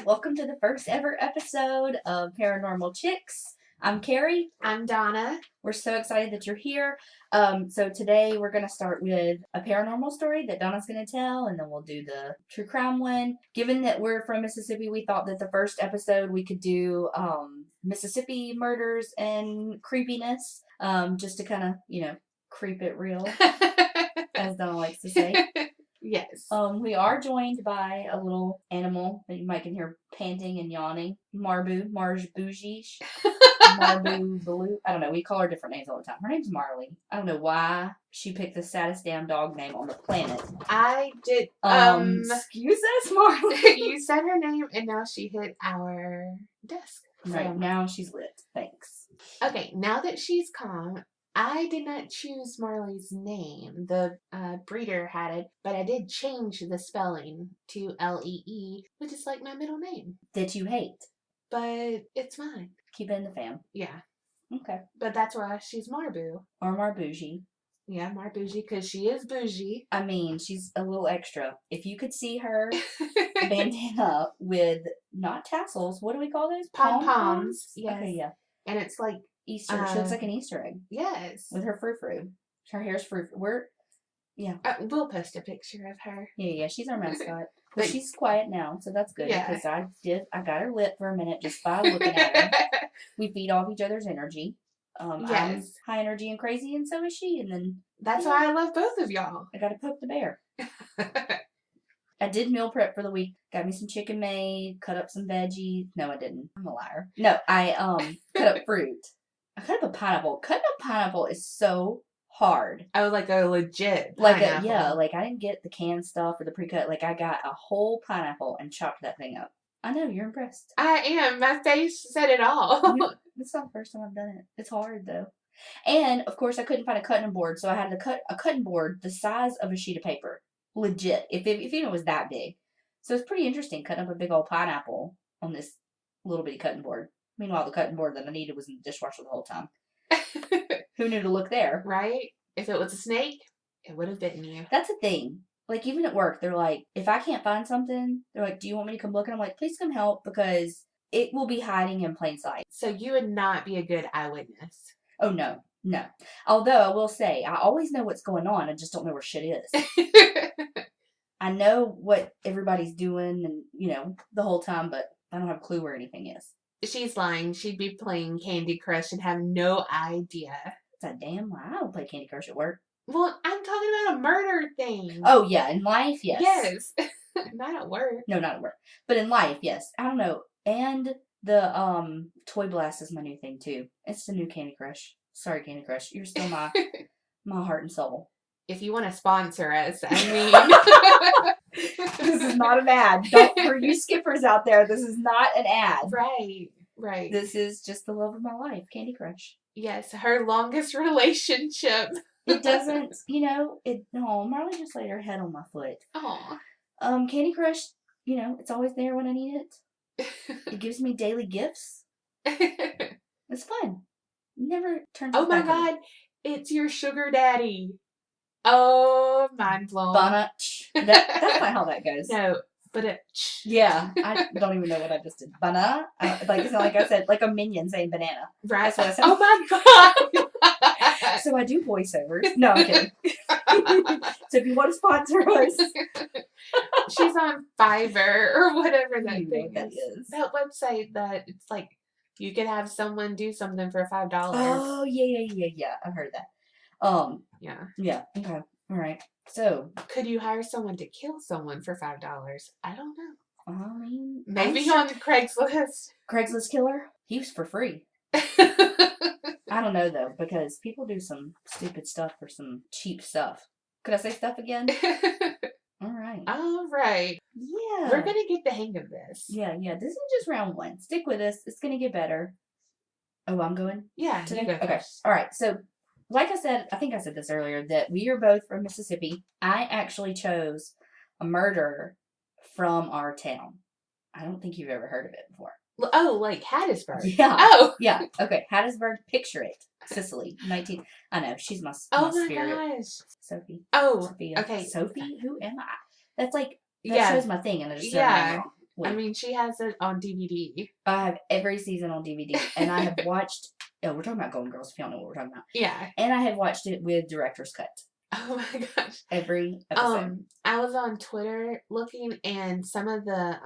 Welcome to the first ever episode of Paranormal Chicks. I'm Kerri. I'm Donna. We're so excited that you're here. So today we're going to start with a paranormal story that Donna's going to tell, and then we'll do the true crime one. Given that we're from Mississippi, we thought that the first episode we could do Mississippi murders and creepiness, just to kind of, creep it real, as Donna likes to say. Yes. We are joined by a little animal that you might can hear panting and yawning. Marbu Baloo. I don't know. We call her different names all the time. Her name's Marley. I don't know why she picked the saddest damn dog name on the planet. I did. Excuse us, Marley. You said her name, and now she hit our desk. Right now she's lit. Thanks. Okay, now that she's calm. I did not choose Marley's name. The breeder had it, but I did change the spelling to Lee, which is like my middle name. That you hate. But it's mine. Keep it in the fam. Yeah. Okay. But that's why she's Marbu. Or Marbougie. Yeah, Marbougie, because she is bougie. I mean, she's a little extra. If you could see her bandana with, not tassels, what do we call those? Pom-poms. Yes. Okay, yeah. And it's like Easter. She looks like an Easter egg. Yes. With her frou-frou. Her hair's frou-frou. We'll post a picture of her. Yeah, she's our mascot. But she's quiet now, so that's good. Yeah. Because I got her lit for a minute just by looking at her. We feed off each other's energy. Yes. I'm high energy and crazy, and so is she. And then that's why I love both of y'all. I got to poke the bear. I did meal prep for the week. Got me some chicken made, cut up some veggies. No, I didn't. I'm a liar. No, I cut up fruit. I cut up a pineapple. Cutting up pineapple is so hard. Oh, like a legit pineapple. Like I didn't get the canned stuff or the pre-cut. Like I got a whole pineapple and chopped that thing up. I know, you're impressed. I am. My face said it all. It's not the first time I've done it. It's hard though. And of course I couldn't find a cutting board, so I had to cut a cutting board the size of a sheet of paper. Legit. If it was that big. So it's pretty interesting cutting up a big old pineapple on this little bitty cutting board. Meanwhile, the cutting board that I needed was in the dishwasher the whole time. Who knew to look there? Right? If it was a snake, it would have bitten you. That's a thing. Like, even at work, they're like, if I can't find something, they're like, do you want me to come look? And I'm like, please come help because it will be hiding in plain sight. So you would not be a good eyewitness. Oh, no. Although, I will say, I always know what's going on. I just don't know where shit is. I know what everybody's doing and, the whole time, but I don't have a clue where anything is. She's lying. She'd be playing Candy Crush and have no idea. It's a damn lie. I don't play Candy Crush at work. Well, I'm talking about a murder thing. Oh, yeah. In life, yes. Yes. Not at work. No, not at work. But in life, yes. I don't know. And the Toy Blast is my new thing, too. It's the new Candy Crush. Sorry, Candy Crush. You're still my heart and soul. If you want to sponsor us, I mean... This is not an ad. For you skippers out there, this is not an ad. Right. This is just the love of my life, Candy Crush. Yes, her longest relationship. It doesn't, no, Marley just laid her head on my foot. Aw. Candy Crush, it's always there when I need it. It gives me daily gifts. It's fun. Never turns Oh my God, it's your sugar daddy. Oh, mind blown. Donna. That's not how that goes. No, but yeah, I don't even know what I just did. Banana? It's not like I said, like a minion saying banana. Right. That's what I said. Oh my God. So I do voiceovers. No, I'm kidding. So if you want to sponsor us. She's on Fiverr or whatever that thing is. That website that it's like you could have someone do something for $5. Oh, yeah. I've heard that. Yeah. Okay. All right. So, could you hire someone to kill someone for $5? I don't know. I mean, maybe on Craigslist. Craigslist killer? He was for free. I don't know though, because people do some stupid stuff for some cheap stuff. Could I say stuff again? All right. Yeah. We're gonna get the hang of this. Yeah. This is just round 1. Stick with us. It's gonna get better. Oh, I'm going? Yeah. Today? Okay. All right. So, like I said, I think I said this earlier, that we are both from Mississippi. I actually chose a murder from our town. I don't think you've ever heard of it before. Oh, like Hattiesburg. Yeah. Oh. Yeah. Okay. Hattiesburg. Picture it. Sicily. 19. I know. She's my spirit. Gosh. Sophie. Oh. Sophia. Okay. Sophie? Who am I? That's like, that shows my thing and I just said it wrong. I mean, she has it on DVD. I have every season on DVD, and I have watched. Oh, we're talking about Golden Girls. If you don't know what we're talking about, Yeah. And I have watched it with director's cut. Oh my gosh. Every episode. I was on Twitter looking, and some of the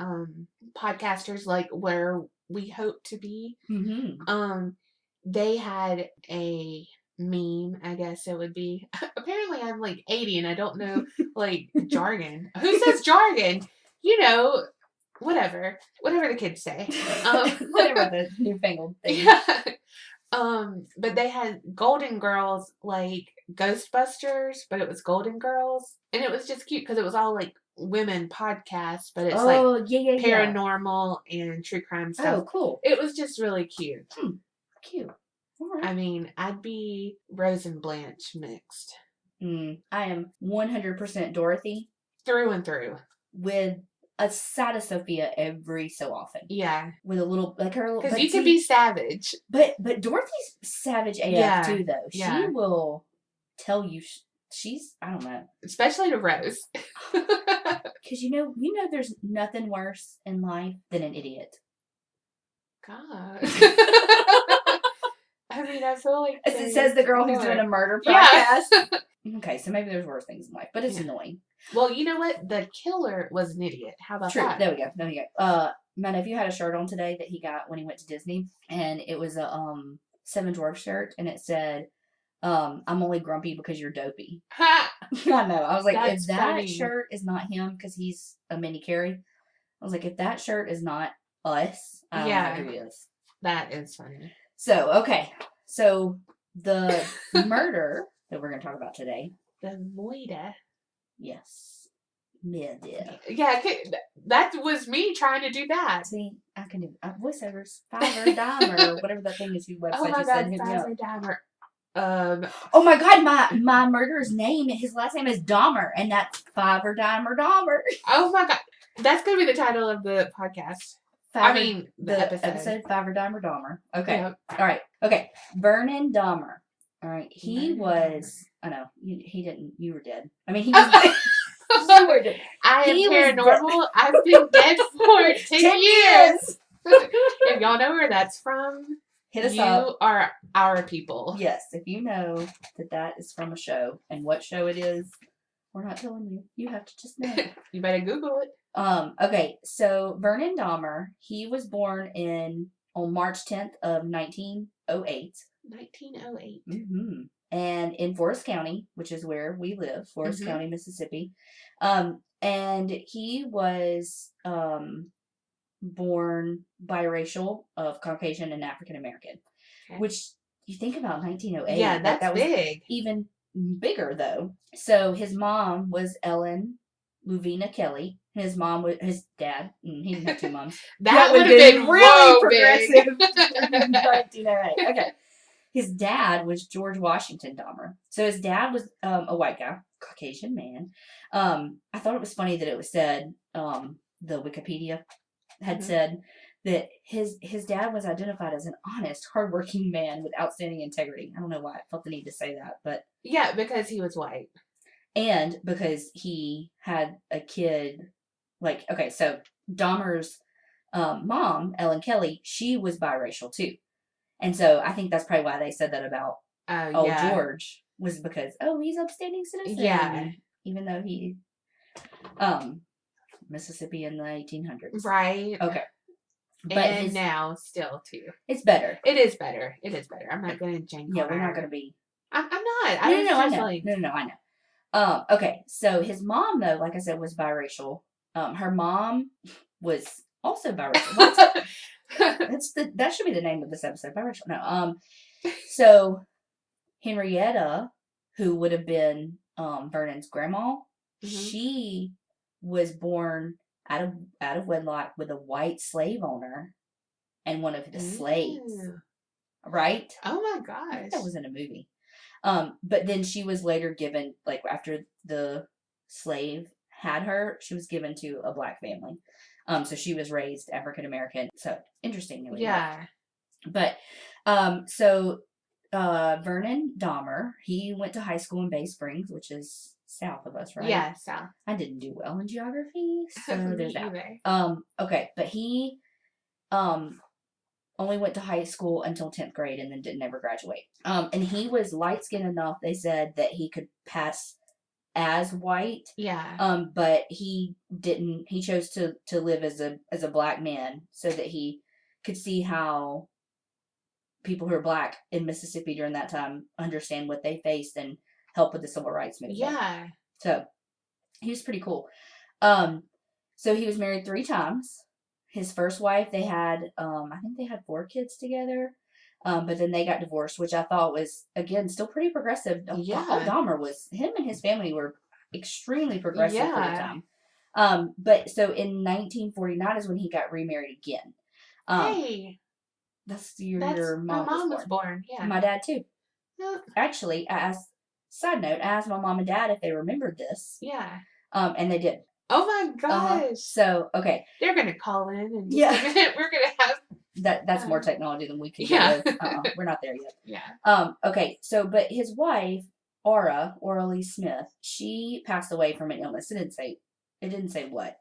podcasters, like Where We Hope to Be, they had a meme, I guess it would be. Apparently I'm like 80 and I don't know like jargon. Who says jargon? You know, whatever the kids say. Whatever the newfangled thing. Yeah. But they had Golden Girls, like Ghostbusters, but it was Golden Girls, and it was just cute because it was all like women podcasts, but it's paranormal and true crime stuff. Oh, cool! It was just really cute. Cute. Right. I mean, I'd be Rose and Blanche mixed. I am 100% Dorothy through and through, with a side of Sophia every so often. Yeah, with a little like her. Because you can be savage, but Dorothy's savage AF too, though. Yeah. She will tell you she's, I don't know, especially to Rose, because you know, there's nothing worse in life than an idiot. God. I mean, I feel like as it says, the girl who's doing a murder podcast. Yeah. Okay, so maybe there's worse things in life, but it's annoying. Well, you know what? The killer was an idiot. How about that? There we go. My nephew had a shirt on today that he got when he went to Disney, and it was a Seven Dwarfs shirt, and it said, "I'm only grumpy because you're dopey." Ha! I know. I was like, if that shirt is not him because he's a mini Kerri, I was like, if that shirt is not us, I don't know who he is. That is funny. So, okay. So, the murder that we're going to talk about today. The Moida. Yes. Murder. Yeah, that was me trying to do that. See, I can do voiceovers. Fiverr, Dahmer, whatever that thing is, website you said. Fiverr, Dahmer. Oh my God, my murderer's name, his last name is Dahmer, and that's Fiverr, Dahmer. Oh my God. That's going to be the title of the podcast. The episode. Fiverr, Dahmer. Okay. Yep. All right. Okay. Vernon Dahmer. All right. He was. I know. He didn't. You were dead. I mean, he was. You were dead. I am paranormal. I've been dead for 10 years. If y'all know where that's from, hit us up. You are our people. Yes. If you know that is from a show and what show it is, we're not telling you. You have to just know. You better Google it. Okay, so Vernon Dahmer, he was born on March 10th of 1908. 1908. Mm-hmm. And in Forest County, which is where we live, Forest County, Mississippi. And he was born biracial of Caucasian and African American, which you think about 1908. Yeah, that was big. Even bigger though. So his mom was Ellen Louvina Kelly. His dad. He didn't have two moms. that would have been really progressive in 1908. Okay. His dad was George Washington Dahmer. So his dad was a white guy, Caucasian man. I thought it was funny that it was said, the Wikipedia had said that his dad was identified as an honest, hardworking man with outstanding integrity. I don't know why I felt the need to say that, but yeah, because he was white. And because he had a kid, so Dahmer's mom, Ellen Kelly, she was biracial too. And so I think that's probably why they said that about George, was because, he's upstanding citizen. Yeah. Even though he, Mississippi in the 1800s. Right. Okay. But now still too. It's better. It is better. I'm not going to jank. Yeah, we're not going to be. I'm not. I know. I know. Okay, so his mom, though, like I said, was biracial. Her mom was also biracial. That should be the name of this episode, biracial. No. So Henrietta, who would have been Vernon's grandma, she was born out of wedlock with a white slave owner and one of his slaves. Right? Oh my gosh. I think that was in a movie. But then she was later given, after the slave had her, she was given to a black family. So she was raised African American. So interesting. Yeah. But, so Vernon Dahmer, he went to high school in Bay Springs, which is south of us, right? Yeah, south. I didn't do well in geography, so there's that. Either. Okay, but he only went to high school until 10th grade and then didn't ever graduate. And he was light-skinned enough, they said, that he could pass as white. Yeah. But he didn't. He chose to live as a black man so that he could see how people who are black in Mississippi during that time understand what they faced and help with the civil rights movement. Yeah. So he was pretty cool. So he was married 3 times. His first wife, they had, I think they had 4 kids together. But then they got divorced, which I thought was, again, still pretty progressive. Yeah. Dahmer was, him and his family were extremely progressive for the Yeah. time. But so in 1949 is when he got remarried again. Hey. That's your mom. My mom was born. Yeah. My dad too. Oh. Actually, side note, I asked my mom and dad if they remembered this. Yeah. And they did. Oh my gosh. So, okay. They're going to call in and Yeah. we're going to have... That's more technology than we can Yeah. do. We're not there yet. Yeah. Okay, so, but his wife, Aura Lee Smith, she passed away from an illness. It didn't say what.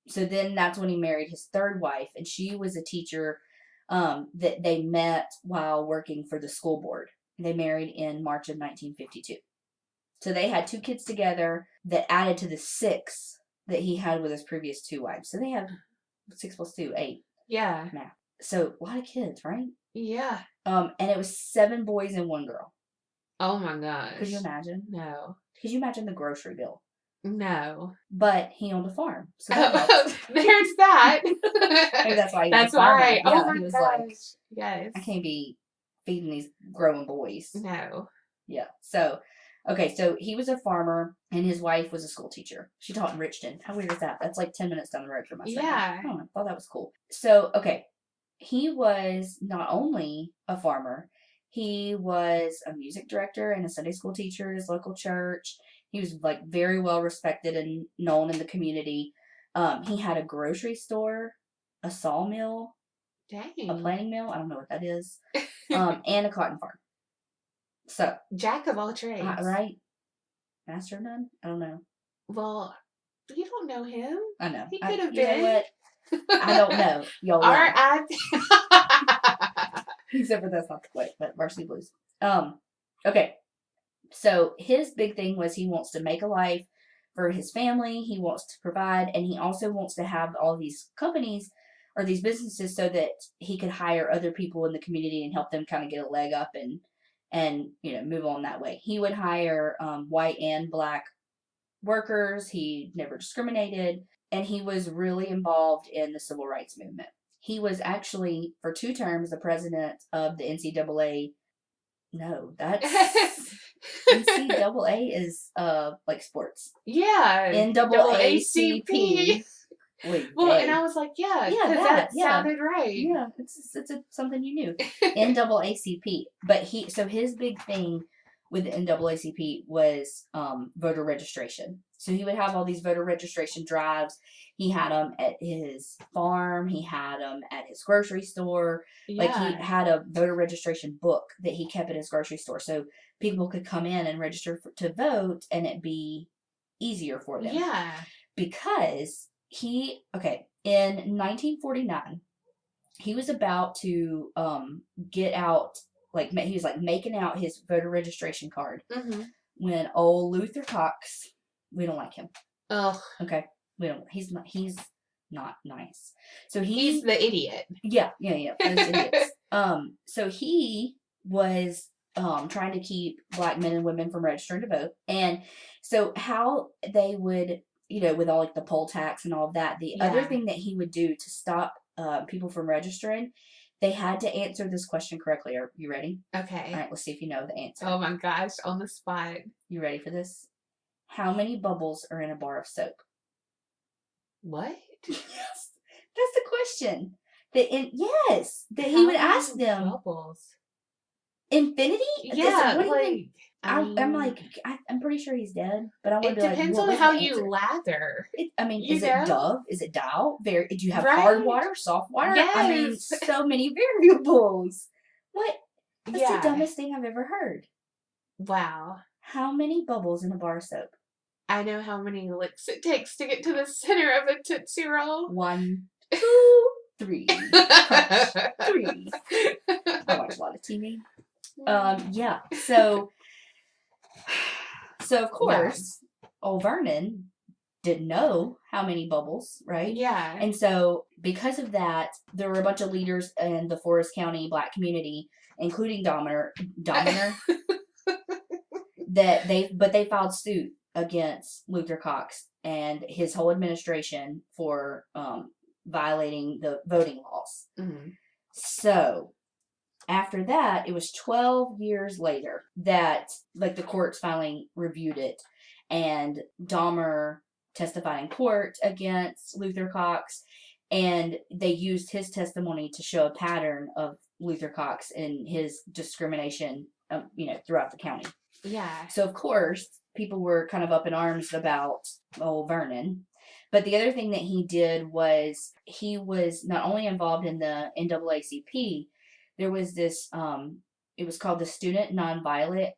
So then that's when he married his 3rd wife, and she was a teacher that they met while working for the school board. They married in March of 1952. So they had 2 kids together that added to the 6 that he had with his previous 2 wives. So they have 6 plus 2, 8. Yeah. Math. So a lot of kids, right? Yeah. And it was 7 boys and 1 girl. Oh my gosh. Could you imagine? No. Could you imagine the grocery bill? No. But he owned a farm. So there's that. Maybe that's why he was That's a farmer. why. Yeah, Oh my he was gosh. like, yes. I can't be feeding these growing boys. No. Yeah. So, okay, so he was a farmer and his wife was a school teacher. She taught in Richton. How weird is that? That's like 10 minutes down the road from us. Yeah. Right now. Oh, I thought that was cool. So, okay. He was not only a farmer, he was a music director and a Sunday school teacher at his local church. He was like very well respected and known in the community. He had a grocery store, a sawmill, Dang. a planing mill, I don't know what that is, and a cotton farm. So Jack of all trades. right? Master of none? I don't know. Well, you don't know him. I know. He could have You know been. what? I don't know. Y'all. Except for that's not the point, but Varsity Blues. Okay. So his big thing was he wants to make a life for his family. He wants to provide, and he also wants to have all these companies or these businesses so that he could hire other people in the community and help them kind of get a leg up and move on that way. He would hire white and black workers. He never discriminated, and he was really involved in the civil rights movement. He was actually, for 2 terms, the president of the NCAA. No, that's NCAA is like sports. Yeah. NAACP. Wait, well, and I was like, yeah, that sounded right. Yeah, it's something you knew. NAACP. But his big thing with the NAACP was voter registration. So he would have all these voter registration drives. He had them at his farm. He had them at his grocery store. Yeah. Like he had a voter registration book that he kept at his grocery store, so people could come in and register to vote, and it'd be easier for them. Yeah. Because in 1949, he was about to get out. Like he was like making out his voter registration card when old Luther Cox. We don't like him. Oh. Okay. We don't. He's not nice. So he's the idiot. Yeah. Those idiots. So he was trying to keep black men and women from registering to vote, and so how they would, with all like the poll tax and all of that. The other thing that he would do to stop people from registering, they had to answer this question correctly. Are you ready? Okay. All right. Let's see if you know the answer. Oh my gosh! On the spot. You ready for this? How many bubbles are in a bar of soap? What? Yes, that's the question. That he would ask them. Bubbles. Infinity? Yeah, what do you think? I'm pretty sure he's dead, but I want to be like, it depends on how you lather. Is it Dove? Is it Dow? Do you have right? hard water, soft water? Yes. I mean, so many variables. What? That's the dumbest thing I've ever heard. Wow. How many bubbles in a bar of soap? I know how many licks it takes to get to the center of a Tootsie Roll. 1, 2, 3. Crunch. 3. I watch a lot of TV. Yeah. So of course, old Vernon didn't know how many bubbles, right? Yeah. And so because of that, there were a bunch of leaders in the Forest County Black community, including Dahmer, that they filed suit against Luther Cox and his whole administration for violating the voting laws. Mm-hmm. So after that, it was 12 years later that the courts finally reviewed it, and Dahmer testified in court against Luther Cox, and they used his testimony to show a pattern of Luther Cox and his discrimination, throughout the county. Yeah. So of course, people were kind of up in arms about old Vernon. But the other thing that he did was he was not only involved in the NAACP. There was this, it was called the Student Nonviolent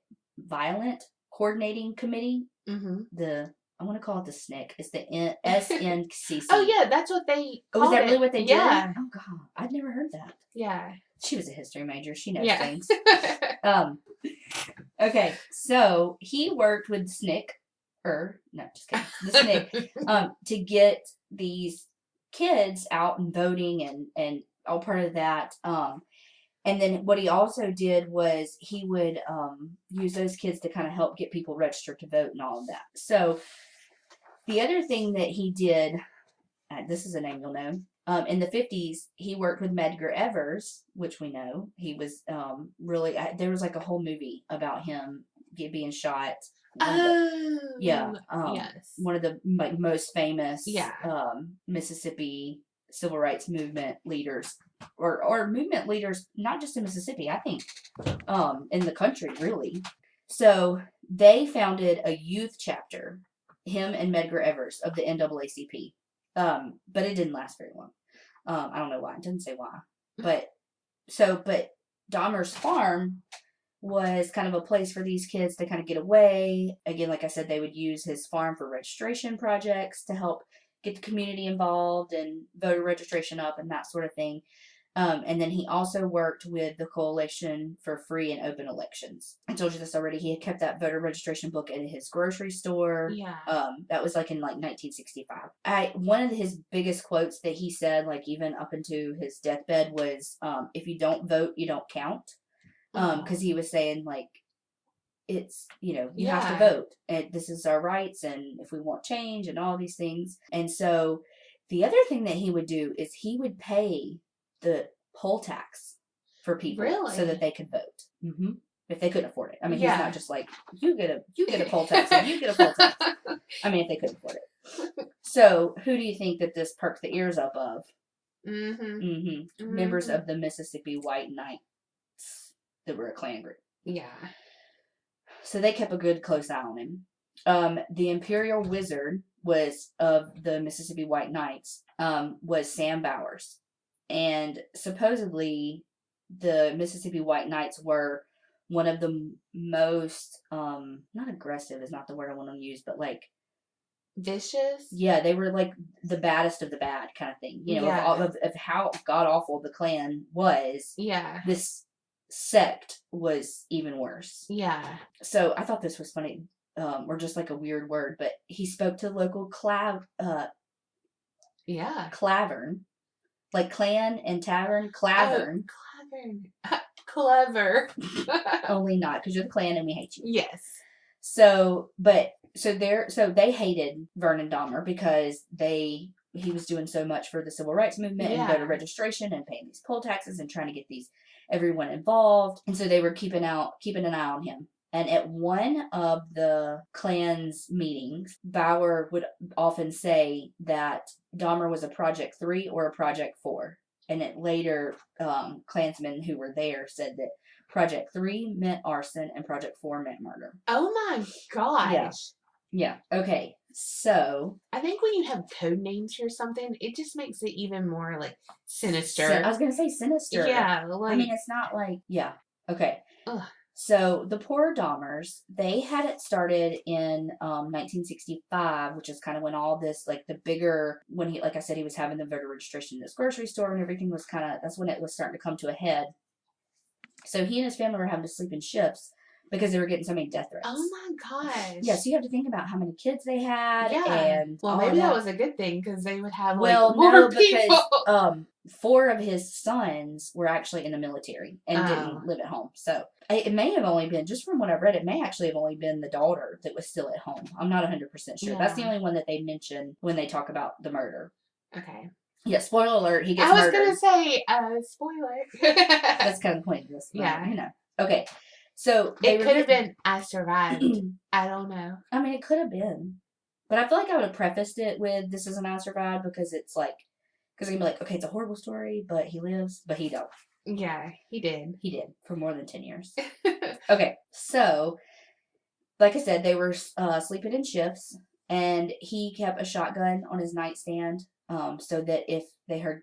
Coordinating Committee. Mm-hmm. I want to call it the SNCC. It's the SNCC. Oh, yeah, that's what they called was that really what they did? Yeah. Oh, God. I'd never heard that. Yeah. She was a history major. She knows things. Okay, so he worked with the SNCC, to get these kids out and voting and all part of that. And then what he also did was he would use those kids to kind of help get people registered to vote and all of that. So the other thing that he did, this is a name you'll know, in the 50s, he worked with Medgar Evers, which we know. He was really, there was a whole movie about him being shot. Yes. One of the most famous Mississippi civil rights movement leaders, or movement leaders, not just in Mississippi, I think, in the country, really. So they founded a youth chapter, him and Medgar Evers, of the NAACP. But it didn't last very long. I don't know why. It didn't say why. But Dahmer's farm was kind of a place for these kids to kind of get away. Again, like I said, they would use his farm for registration projects to help get the community involved and voter registration up and that sort of thing. And then he also worked with the Coalition for Free and Open Elections. I told you this already. He had kept that voter registration book at his grocery store. Yeah. That was in 1965. One of his biggest quotes that he said, even up into his deathbed, was, "If you don't vote, you don't count." Because he was saying it's, you have to vote, and this is our rights, and if we want change and all these things. And so the other thing that he would do is he would pay the poll tax for people so that they could vote. Mm-hmm. If they couldn't afford it. I mean, he's not just you get a poll tax and you get a poll tax. I mean, if they couldn't afford it. So who do you think that this perked the ears up of? Mm-hmm. Mm-hmm. Mm-hmm. Members of the Mississippi White Knights that were a Klan group. Yeah. So they kept a good close eye on him. The Imperial Wizard of the Mississippi White Knights was Sam Bowers. And supposedly the Mississippi White Knights were one of the most, not aggressive is not the word I want to use, but vicious? Yeah, they were the baddest of the bad kind of thing. Of how god-awful the Klan was. Yeah. This sect was even worse. Yeah. So I thought this was funny, or just a weird word, but he spoke to the local clavern. Clan and tavern, clavern. Oh, clever. Only not, because you're the Klan and we hate you. Yes. So they hated Vernon Dahmer because he was doing so much for the civil rights movement and voter registration and paying these poll taxes and trying to get everyone involved. And so they were keeping an eye on him. And at one of the Klan's meetings, Bauer would often say that Dahmer was a Project 3 or a Project 4. And it later, Klansmen who were there said that Project 3 meant arson and Project 4 meant murder. Oh my gosh. Yeah. Okay. So I think when you have code names for something, it just makes it even more sinister. I was going to say sinister. Yeah. I mean, it's not Okay. Ugh. So the poor Dahmers, they had it started in 1965, which is kind of when all this, like the bigger, when he, like I said, he was having the voter registration in this grocery store and everything was kind of, that's when it was starting to come to a head. So he and his family were having to sleep in shifts because they were getting so many death threats. Oh my gosh. Yeah, so you have to think about how many kids they had. Yeah. And well, all maybe of that was a good thing because they would have well, like more no, people. because 4 of his sons were actually in the military and Oh. didn't live at home. So it may have only been, just from what I've read, it may actually have only been the daughter that was still at home. I'm not 100% sure. Yeah. That's the only one that they mention when they talk about the murder. Okay. Yeah, spoiler alert, he gets I was murdered. going to say, spoiler. That's kind of the point of this. Yeah. You know. Okay. So it could have been, I survived. I don't know. I mean, it could have been. But I feel like I would have prefaced it with, this isn't I survived, because it's like, because I'm like, okay, it's a horrible story, but he lives, but he don't. Yeah, he did. He did, for more than 10 years. Okay, so, like I said, they were sleeping in shifts, and he kept a shotgun on his nightstand, so that if they heard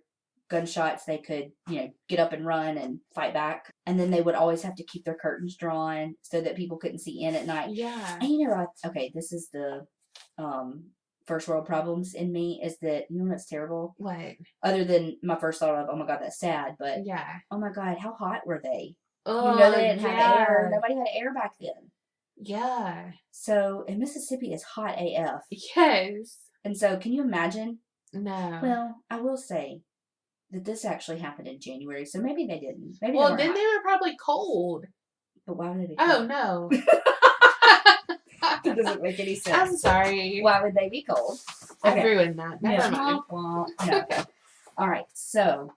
gunshots, they could, get up and run and fight back. And then they would always have to keep their curtains drawn so that people couldn't see in at night. Yeah. And okay, this is the first world problems in me, is that, what's terrible? What? Other than my first thought of, oh my God, that's sad, but yeah. Oh my God, how hot were they? Oh, they didn't have air. Nobody had air back then. Yeah. So, and Mississippi is hot AF. Yes. And so, can you imagine? No. Well, I will say that this actually happened in January, so maybe they didn't. Maybe well, they then they were probably cold. But why would they be cold? Oh, no. That doesn't make any sense. I'm sorry. Why would they be cold? Okay. I ruined that. Never mind. No. All right. So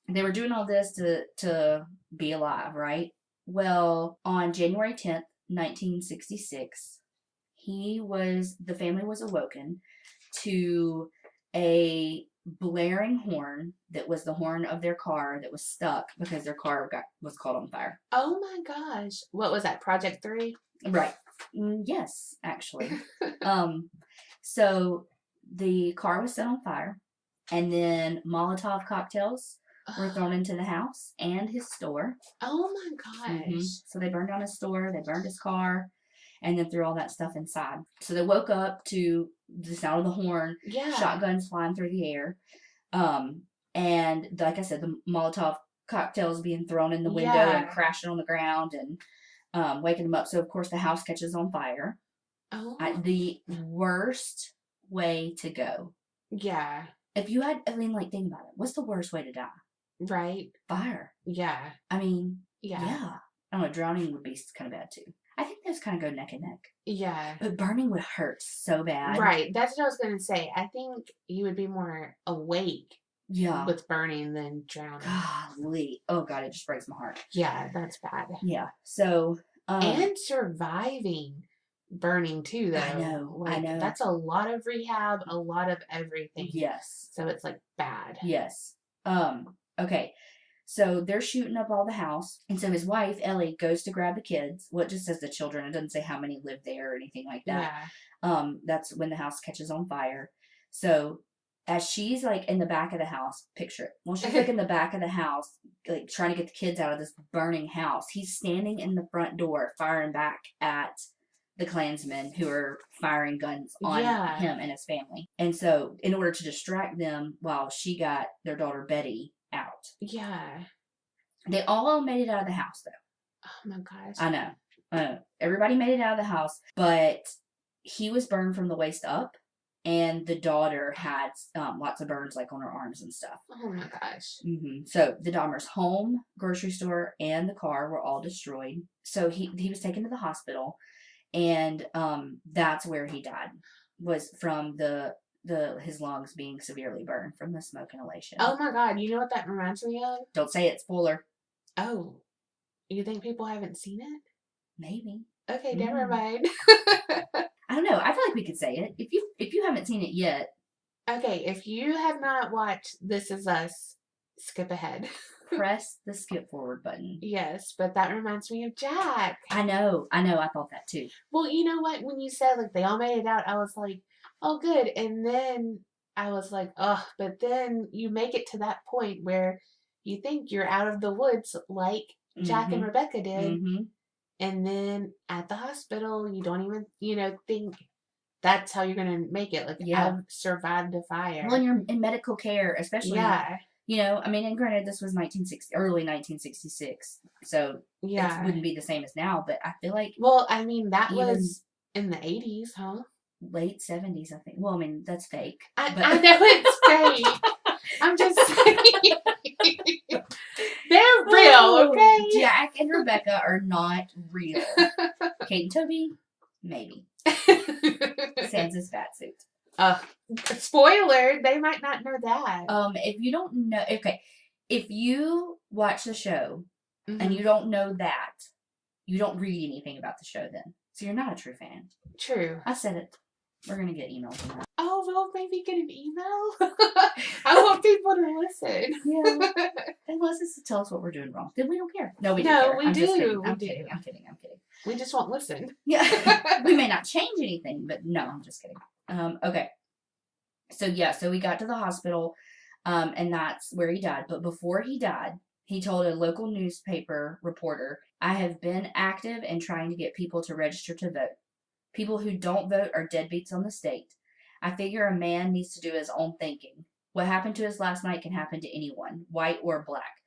they were doing all this to be alive, right? Well, on January 10th, 1966, the family was awoken to a blaring horn that was the horn of their car that was stuck because their car was caught on fire. Oh my gosh. What was that, Project 3? Right. Yes, actually. So the car was set on fire, and then Molotov cocktails were thrown into the house and his store. Oh my gosh. Mm-hmm. So they burned down his store, they burned his car, and then threw all that stuff inside. So they woke up to the sound of the horn, shotguns flying through the air, and like I said, the Molotov cocktails being thrown in the window and crashing on the ground and waking them up. So of course the house catches on fire. Oh. The worst way to go. Yeah. If you had, think about it. What's the worst way to die? Right. Fire. Yeah. I mean, yeah. I don't know, drowning would be kind of bad too. I think those kind of go neck and neck. Yeah. But burning would hurt so bad. Right. That's what I was going to say. I think you would be more awake with burning than drowning. Golly. Oh, God, it just breaks my heart. Yeah, that's bad. Yeah. So. And surviving burning too, though. I know. That's a lot of rehab, a lot of everything. Yes. So it's like bad. Yes. Okay. So they're shooting up all the house. And so his wife, Ellie, goes to grab the kids. Well, it just says the children. It doesn't say how many live there or anything like that. Yeah. That's when the house catches on fire. So as she's in the back of the house, picture it. Well, she's in the back of the house, trying to get the kids out of this burning house. He's standing in the front door, firing back at the Klansmen who are firing guns on him and his family. And so in order to distract them while she got their daughter Betty out. Yeah. They all made it out of the house, though. Oh, my gosh. I know. Everybody made it out of the house, but he was burned from the waist up, and the daughter had lots of burns, on her arms and stuff. Oh, my gosh. Mm-hmm. So the Dahmer's home, grocery store, and the car were all destroyed. So he was taken to the hospital, and that's where he died, was from his lungs being severely burned from the smoke inhalation. Oh my God, you know what that reminds me of? Don't say it, spoiler. Oh, you think people haven't seen it? Maybe. Okay, never mind. I don't know. I feel like we could say it. If you haven't seen it yet. Okay, if you have not watched This Is Us, skip ahead. Press the skip forward button. Yes, but that reminds me of Jack. I know. I thought that too. Well, you know what? When you said they all made it out, I was like, oh, good. And then I was like, oh, but then you make it to that point where you think you're out of the woods like Jack and Rebecca did. Mm-hmm. And then at the hospital, you don't even, think that's how you're going to make it. Like, I've survived a fire. Well, you're in medical care, especially. Yeah. And granted, this was early 1966, so it wouldn't be the same as now, but I feel like... Well, that was in the 80s, huh? Late 70s, I think. Well, that's fake. I know it's fake. I'm just saying. They're real, okay? Jack and Rebecca are not real. Kate and Toby, maybe. Sans his fat suit. Spoiler, they might not know that. If you don't know... Okay. If you watch the show and you don't know that, you don't read anything about the show then. So you're not a true fan. True. I said it. We're going to get emails on that. Oh, we'll maybe get an email? I want people to listen. Yeah. Unless it's to tell us what we're doing wrong. Then we don't care. No, we do. We do. I'm kidding. I'm kidding. We just won't listen. Yeah. We may not change anything, but no, I'm just kidding. Okay. So we got to the hospital, and that's where he died. But before he died, he told a local newspaper reporter, "I have been active in trying to get people to register to vote. People who don't vote are deadbeats on the state. I figure a man needs to do his own thinking. What happened to us last night can happen to anyone, white or black.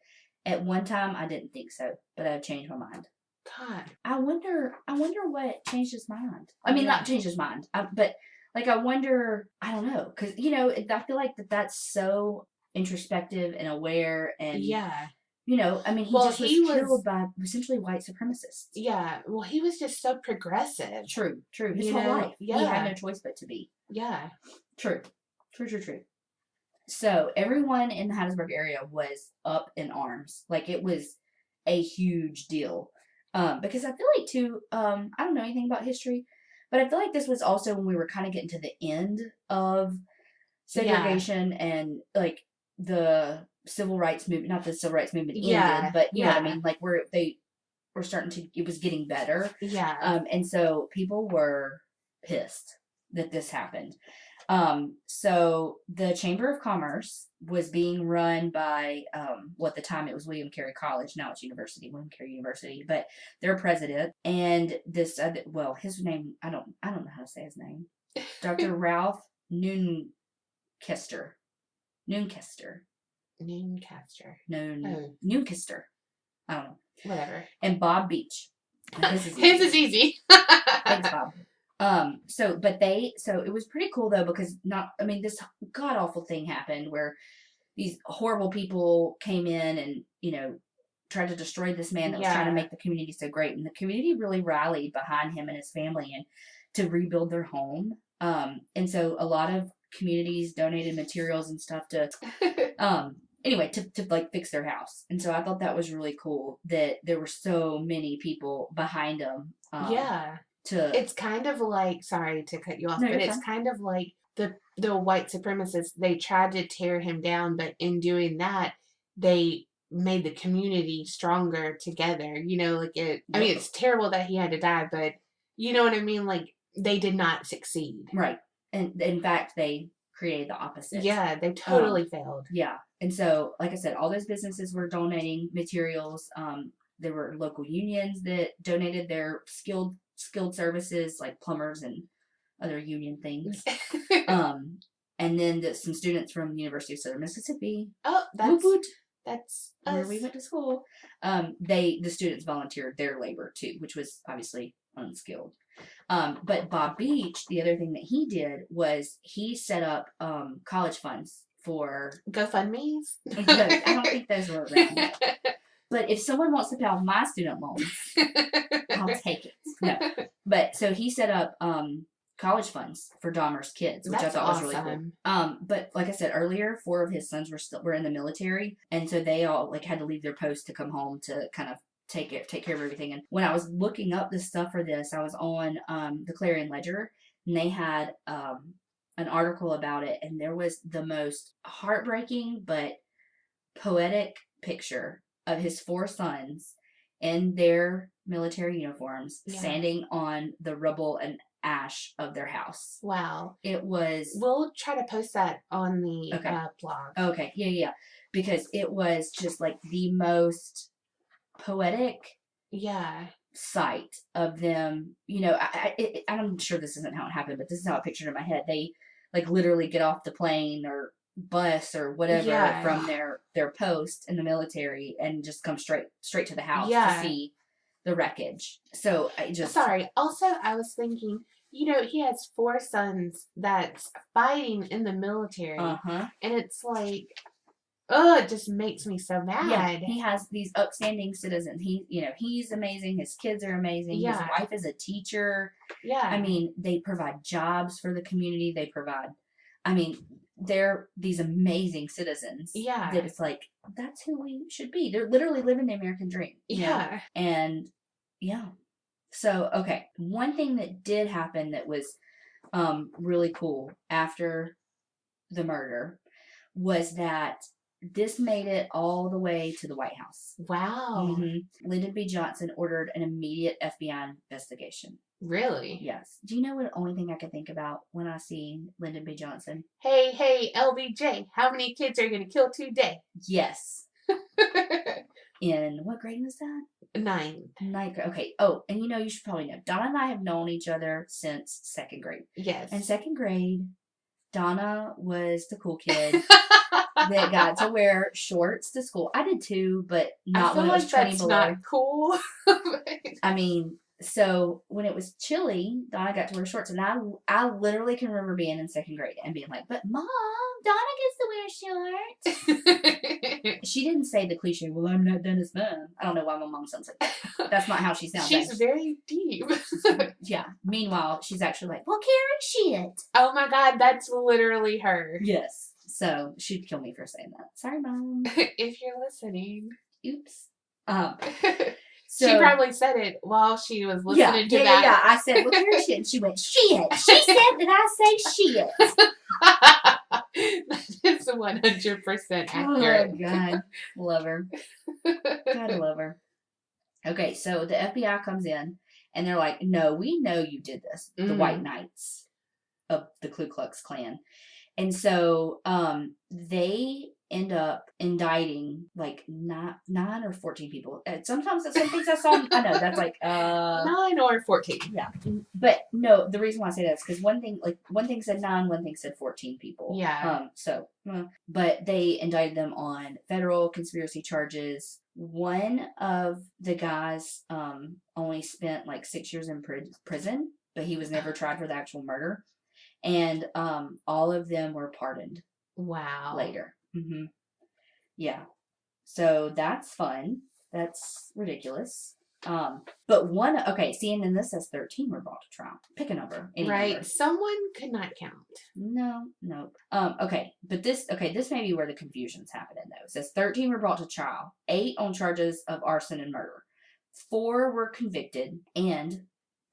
At one time, I didn't think so, but I've changed my mind." God. I wonder what changed his mind. Not changed his mind, but I wonder, I don't know, because, I feel like that's so introspective and aware and... Yeah. He was killed by essentially white supremacists. Yeah. Well, he was just so progressive. True. His whole life. Yeah. He had no choice but to be. Yeah. True. So, everyone in the Hattiesburg area was up in arms. It was a huge deal. Because I feel like, too, I don't know anything about history, but I feel like this was also when we were kind of getting to the end of segregation and, the civil rights movement, not the civil rights movement ended, but you know what I mean? They were starting to, it was getting better. Yeah. And so people were pissed that this happened. So the Chamber of Commerce was being run by, at the time it was William Carey College, now it's William Carey University, but their president, and this, his name, I don't know how to say his name, Dr. Ralph Noonkester. Nooncaster. I don't know. Whatever. And Bob Beach. His is easy. Thanks, Bob. So it was pretty cool though, because this god awful thing happened where these horrible people came in and, tried to destroy this man that was trying to make the community so great. And the community really rallied behind him and his family and to rebuild their home. And so a lot of communities donated materials and stuff to to fix their house. And so I thought that was really cool that there were so many people behind them. It's kind of like, sorry to cut you off, but it's kind of like the white supremacists, they tried to tear him down, but in doing that, they made the community stronger together. It's terrible that he had to die, but you know what I mean? They did not succeed. Right. And in fact, they created the opposite. Yeah, they totally failed. Yeah. And so, like I said, all those businesses were donating materials. There were local unions that donated their skilled services, like plumbers and other union things. And then some students from the University of Southern Mississippi. Oh, that's where we went to school. The students volunteered their labor too, which was obviously unskilled. But Bob Beach, the other thing that he did was he set up college funds for GoFundMe's. I don't think those were around yet. But if someone wants to pay off my student loans, I'll take it. No, but so he set up college funds for Dahmer's kids, which I thought was really cool. But like I said earlier, 4 of his sons were in the military, and so they all had to leave their posts to come home to kind of take care of everything. And when I was looking up the stuff for this, I was on the Clarion Ledger, and they had an article about it, and there was the most heartbreaking but poetic picture of his 4 sons in their military uniforms standing on the rubble and ash of their house. Wow. It was... We'll try to post that on the blog. Okay. Yeah. Because it was just the most poetic Yeah. sight of them. I'm sure this isn't how it happened, but this is how I pictured it in my head. They like literally get off the plane or bus or whatever from their post in the military and just come straight to the house to see the wreckage. So Sorry. Also, I was thinking, he has 4 sons that's fighting in the military. And it's like, it just makes me so mad. Yeah, he has these upstanding citizens. He's amazing. His kids are amazing. His wife is a teacher. Yeah. I mean, they provide jobs for the community. They're these amazing citizens. Yeah. That it's like, that's who we should be. They're literally living the American dream. Yeah. And, yeah. So, okay. One thing that did happen that was really cool after the murder was that this made it all the way to the White House. Wow. Mm-hmm. Lyndon B. Johnson ordered an immediate FBI investigation. Really? Yes. Do you know what the only thing I can think about when I see Lyndon B. Johnson? Hey, LBJ, how many kids are you going to kill today? Yes. In what grade was that? 9th. 9th grade. Okay. Oh, and you should probably know. Donna and I have known each other since 2nd grade. Yes. In 2nd grade, Donna was the cool kid that got to wear shorts to school. I did too, but not when it was 20 below. That's not cool. So when it was chilly, Donna got to wear shorts, and I literally can remember being in 2nd grade and being like, "But Mom, Donna gets to wear shorts." She didn't say the cliche, "Well, I'm not Donna's mom." I don't know why my mom sounds like that. That's not how she sounds. She's very deep. Yeah. Meanwhile, she's actually like, "Well, Kerri, shit." Oh my God, that's literally her. Yes. So she'd kill me for saying that. Sorry, Mom. If you're listening. Oops. So, she probably said it while she was listening to that. Yeah. I said, "Well, Kerri, shit." And she went, "Shit." She said that I say shit. That is 100% accurate. Oh, God. Love her. Gotta love her. Okay, so the FBI comes in, and they're like, "No, we know you did this." The White Knights of the Ku Klux Klan. And so they end up indicting like 9 or 14 people. Sometimes some things I saw, I know that's like 9 or 14. Yeah, but no, the reason why I say that is because one thing said 9, one thing said 14 people. Yeah. But they indicted them on federal conspiracy charges. One of the guys only spent like 6 years in prison, but he was never tried for the actual murder. And all of them were pardoned. Wow. Later. Mm-hmm. Yeah. So that's fun. That's ridiculous. But and then this says 13 were brought to trial. Pick a number. Right. Number. Someone could not count. No. Okay. But this may be where the confusion's happening though. It says 13 were brought to trial. 8 on charges of arson and murder. 4 were convicted, and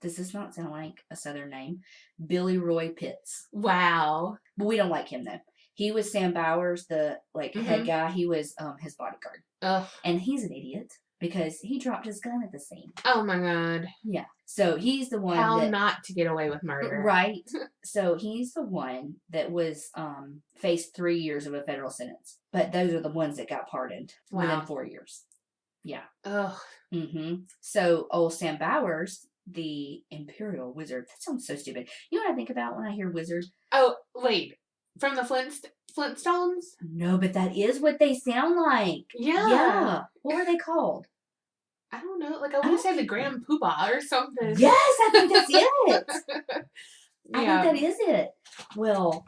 does this not sound like a Southern name? Billy Roy Pitts. Wow. But we don't like him though. He was Sam Bowers, the head guy. He was his bodyguard. Ugh. And he's an idiot because he dropped his gun at the scene. Oh my God. Yeah. So he's the one How not to get away with murder. Right. So he's the one that was faced 3 years of a federal sentence. But those are the ones that got pardoned within 4 years. Yeah. Ugh. Mm-hmm. So old Sam Bowers, the Imperial Wizard. That sounds so stupid. You know what I think about when I hear wizard? Oh, wait. From the Flintstones? No, but that is what they sound like. Yeah. Yeah. What were they called? I don't know. Like, I want to say the Grand Poobah or something. Yes, I think that's it. I think that is it. Well.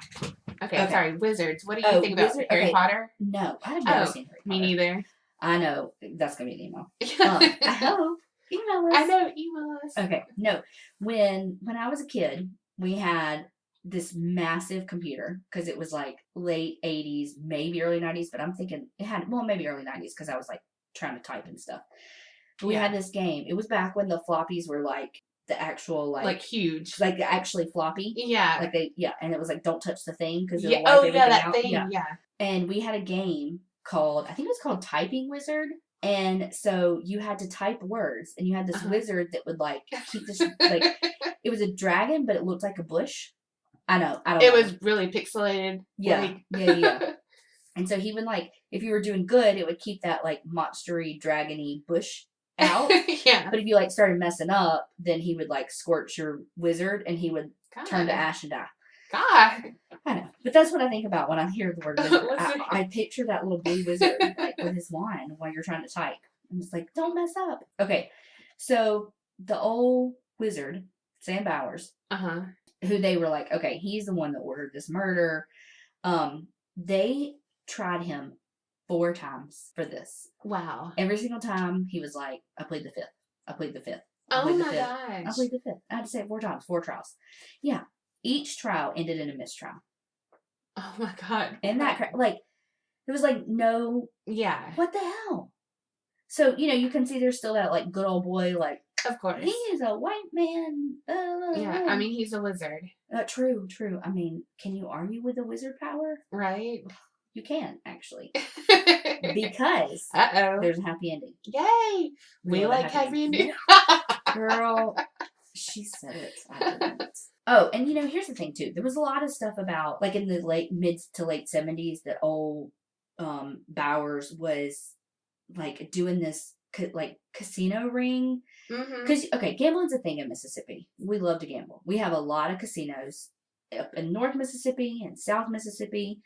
Okay, sorry. Wizards. What do you think about Harry Potter? No, I've never seen Harry Potter. Me neither. I know. That's going to be an email. I hope. Email us. I know. Email us. Okay. No. When I was a kid, we had this massive computer because it was like late 80s, maybe early 90s, but I'm thinking it had, maybe early 90s because I was like trying to type and stuff. But we had this game. It was back when the floppies were like the actual like huge, like actually floppy. Yeah. Like and it was like don't touch the thing because that thing. Yeah. And we had a game called, I think it was called Typing Wizard. And so you had to type words, and you had this wizard that would like keep this like it was a dragon, but it looked like a bush. I don't know. It was really pixelated. Yeah. Yeah. And so he would like, if you were doing good, it would keep that like monstery, dragony bush out. Yeah. But if you like started messing up, then he would like scorch your wizard and he would turn to ash and die. God. I know. But that's what I think about when I hear the word wizard. I picture that little blue wizard like with his wand while you're trying to type. And it's like, don't mess up. Okay. So the old wizard, Sam Bowers, who they were like, okay, he's the one that ordered this murder. They tried him 4 times for this. Wow. Every single time he was like, I plead the fifth. I plead the fifth. Oh my gosh. I plead the fifth. I had to say it 4 times, 4 trials. Yeah. Each trial ended in a mistrial. Oh my God. And that, like, there was like no. Yeah. What the hell? So, you can see there's still that like good old boy, like, of course. He is a white man. Yeah, I mean, he's a wizard. True. I mean, can you argue with the wizard power? Right. You can, actually. Because there's a happy ending. Yay! We like happy ending. Girl, she said it. I didn't. Oh, and here's the thing, too. There was a lot of stuff about, like in the mid to late 70s, that old Bowers was, like, doing this, like, casino ring. Because, gambling's a thing in Mississippi. We love to gamble. We have a lot of casinos up in North Mississippi and South Mississippi.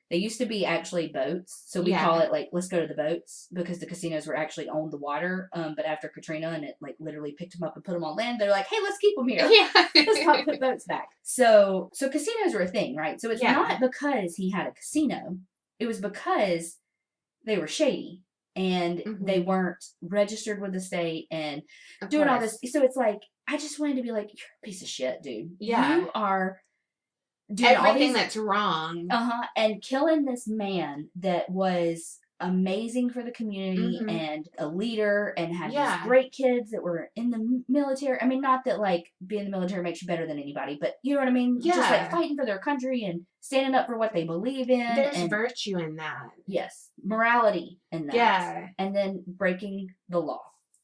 They used to be actually boats, so we call it, like, let's go to the boats, because the casinos were actually on the water, but after Katrina, and it, like, literally picked them up and put them on land, they're like, hey, let's keep them here. Yeah. Let's not put boats back. So casinos were a thing, right? So it's not because he had a casino. It was because they were shady, and they weren't registered with the state, and doing all this. So it's like, I just wanted to be like, you're a piece of shit, dude. Yeah. You are doing everything that's wrong. And killing this man that was amazing for the community and a leader and had these great kids that were in the military. I mean, not that like being in the military makes you better than anybody, but you know what I mean? Yeah. Just like fighting for their country and standing up for what they believe in. There's virtue in that. Yes. Morality in that. Yeah. And then breaking the law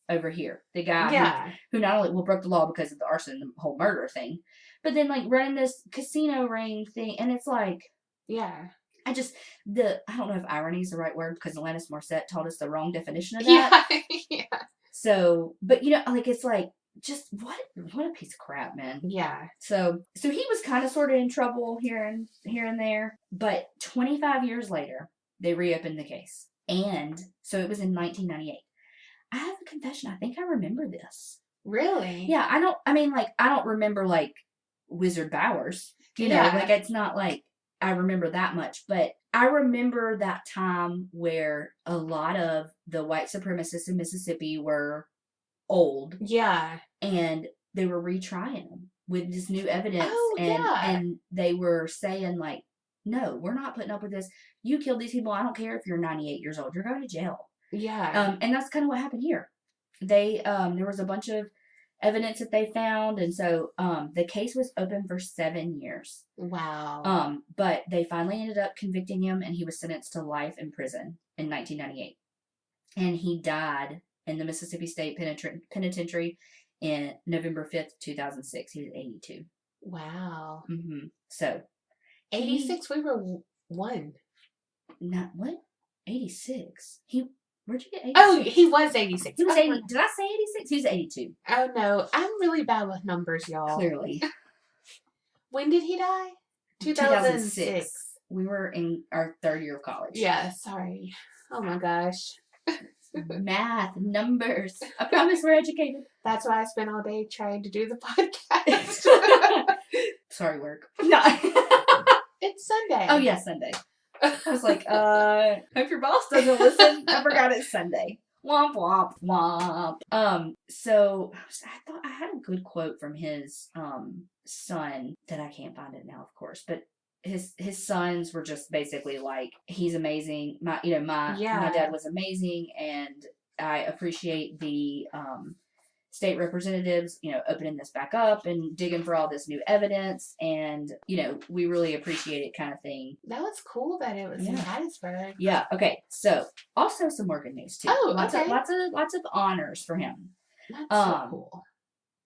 over here. The guy who not only broke the law because of the arson and the whole murder thing, but then like running this casino ring thing, and it's like, I don't know if irony is the right word, because Alanis Morissette told us the wrong definition of that. Yeah. So, but like, it's like, just what a piece of crap, man. Yeah. So he was kind of sort of in trouble here and there, but 25 years later, they reopened the case. And so it was in 1998. I have a confession. I think I remember this. Really? Yeah, I don't remember like Wizard Bowers. You know, like it's not like I remember that much, but I remember that time where a lot of the white supremacists in Mississippi were old. Yeah. And they were retrying them with this new evidence. And they were saying like, no, we're not putting up with this. You killed these people. I don't care if you're 98 years old. You're going to jail. Yeah. And that's kind of what happened here. They there was a bunch of evidence that they found, and so the case was open for 7 years. Wow. But they finally ended up convicting him, and he was sentenced to life in prison in 1998. And he died in the Mississippi State Penitentiary in November 5th, 2006. He was 82. Wow. So 86. We were one. Not what? 86. Where'd you get 86? Oh, he was 86. He was 80. Did I say 86? He was 82. Oh, no. I'm really bad with numbers, y'all. Clearly. When did he die? 2006. We were in our 3rd year of college. Yeah, sorry. Oh, my gosh. Math, numbers. I promise we're educated. That's why I spent all day trying to do the podcast. Sorry, work. No. It's Sunday. Oh, yeah, Sunday. I was like, hope your boss doesn't listen. I forgot it's Sunday. Womp, womp, womp. So I thought I had a good quote from his son that I can't find it now, of course, but his sons were just basically like, he's amazing. My dad was amazing, and I appreciate the state representatives, opening this back up and digging for all this new evidence, and we really appreciate it, kind of thing. That was cool that it was in Hattiesburg. Yeah. Okay. So also some more good news too. Oh, lots of honors for him. That's so cool.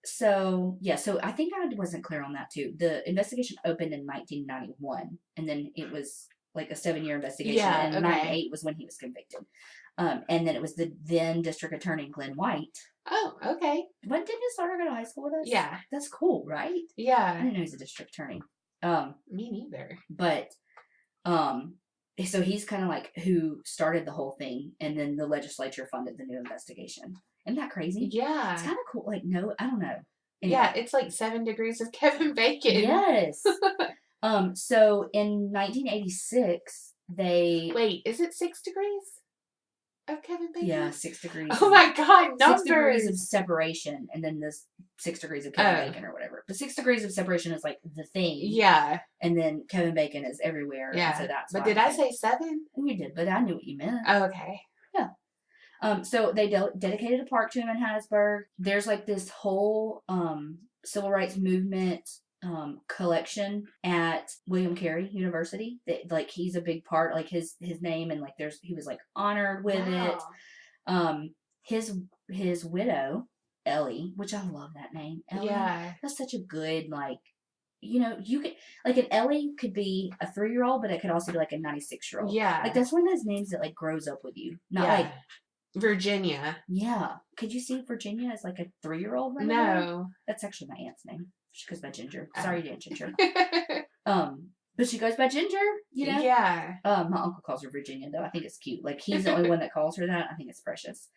So I think I wasn't clear on that too. The investigation opened in 1991, and then it was like a 7-year investigation, Yeah, and okay. 98 was when he was convicted. And then it was the then district attorney, Glenn White. Oh, okay. Didn't his daughter go to high school with us? Yeah. That's cool, right? I Yeah. didn't know he was a district attorney. Me neither. But, so he's kind of like who started the whole thing, and then the legislature funded the new investigation. Isn't that crazy? Yeah. It's kind of cool. Like, no, I don't know. Anyway. Yeah, it's like 7 degrees of Kevin Bacon. Yes. So in 1986, Wait, is it 6 degrees of Kevin Bacon? Yeah, 6 degrees. Oh my God, numbers! 6 degrees of separation, and then this 6 degrees of Kevin Bacon or whatever. But 6 degrees of separation is like the thing. Yeah. And then Kevin Bacon is everywhere. Yeah. So that's but did I say 7? You did, but I knew what you meant. Oh, okay. Yeah. So they dedicated a park to him in Hattiesburg. There's like this whole civil rights movement collection at William Carey University. That, like, he's a big part, like his name, and like he was like honored with it. His widow, Ellie, which I love that name. Ellie, yeah. That's such a good, like, you could, like, an Ellie could be a 3-year-old, but it could also be like a 96-year-old. Yeah. Like, that's one of those names that like grows up with you. Not like Virginia. Yeah. Could you see Virginia as like a 3-year-old right No. now? That's actually my aunt's name. She goes by Ginger. Sorry, Aunt Ginger. But she goes by Ginger, Yeah. My uncle calls her Virginia, though. I think it's cute. Like, he's the only one that calls her that. I think it's precious.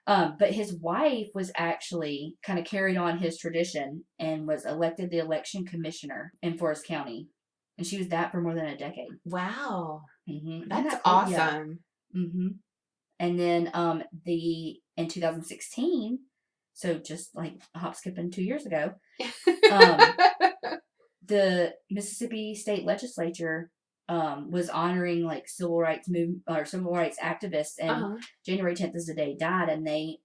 But his wife was actually kind of carried on his tradition and was elected the election commissioner in Forest County. And she was that for more than a decade. Wow. Mm-hmm. That's awesome. Yeah. Mm-hmm. And then in 2016, so just like hop skipping 2 years ago, the Mississippi State Legislature was honoring like civil rights activists, and January 10th is the day he died, and they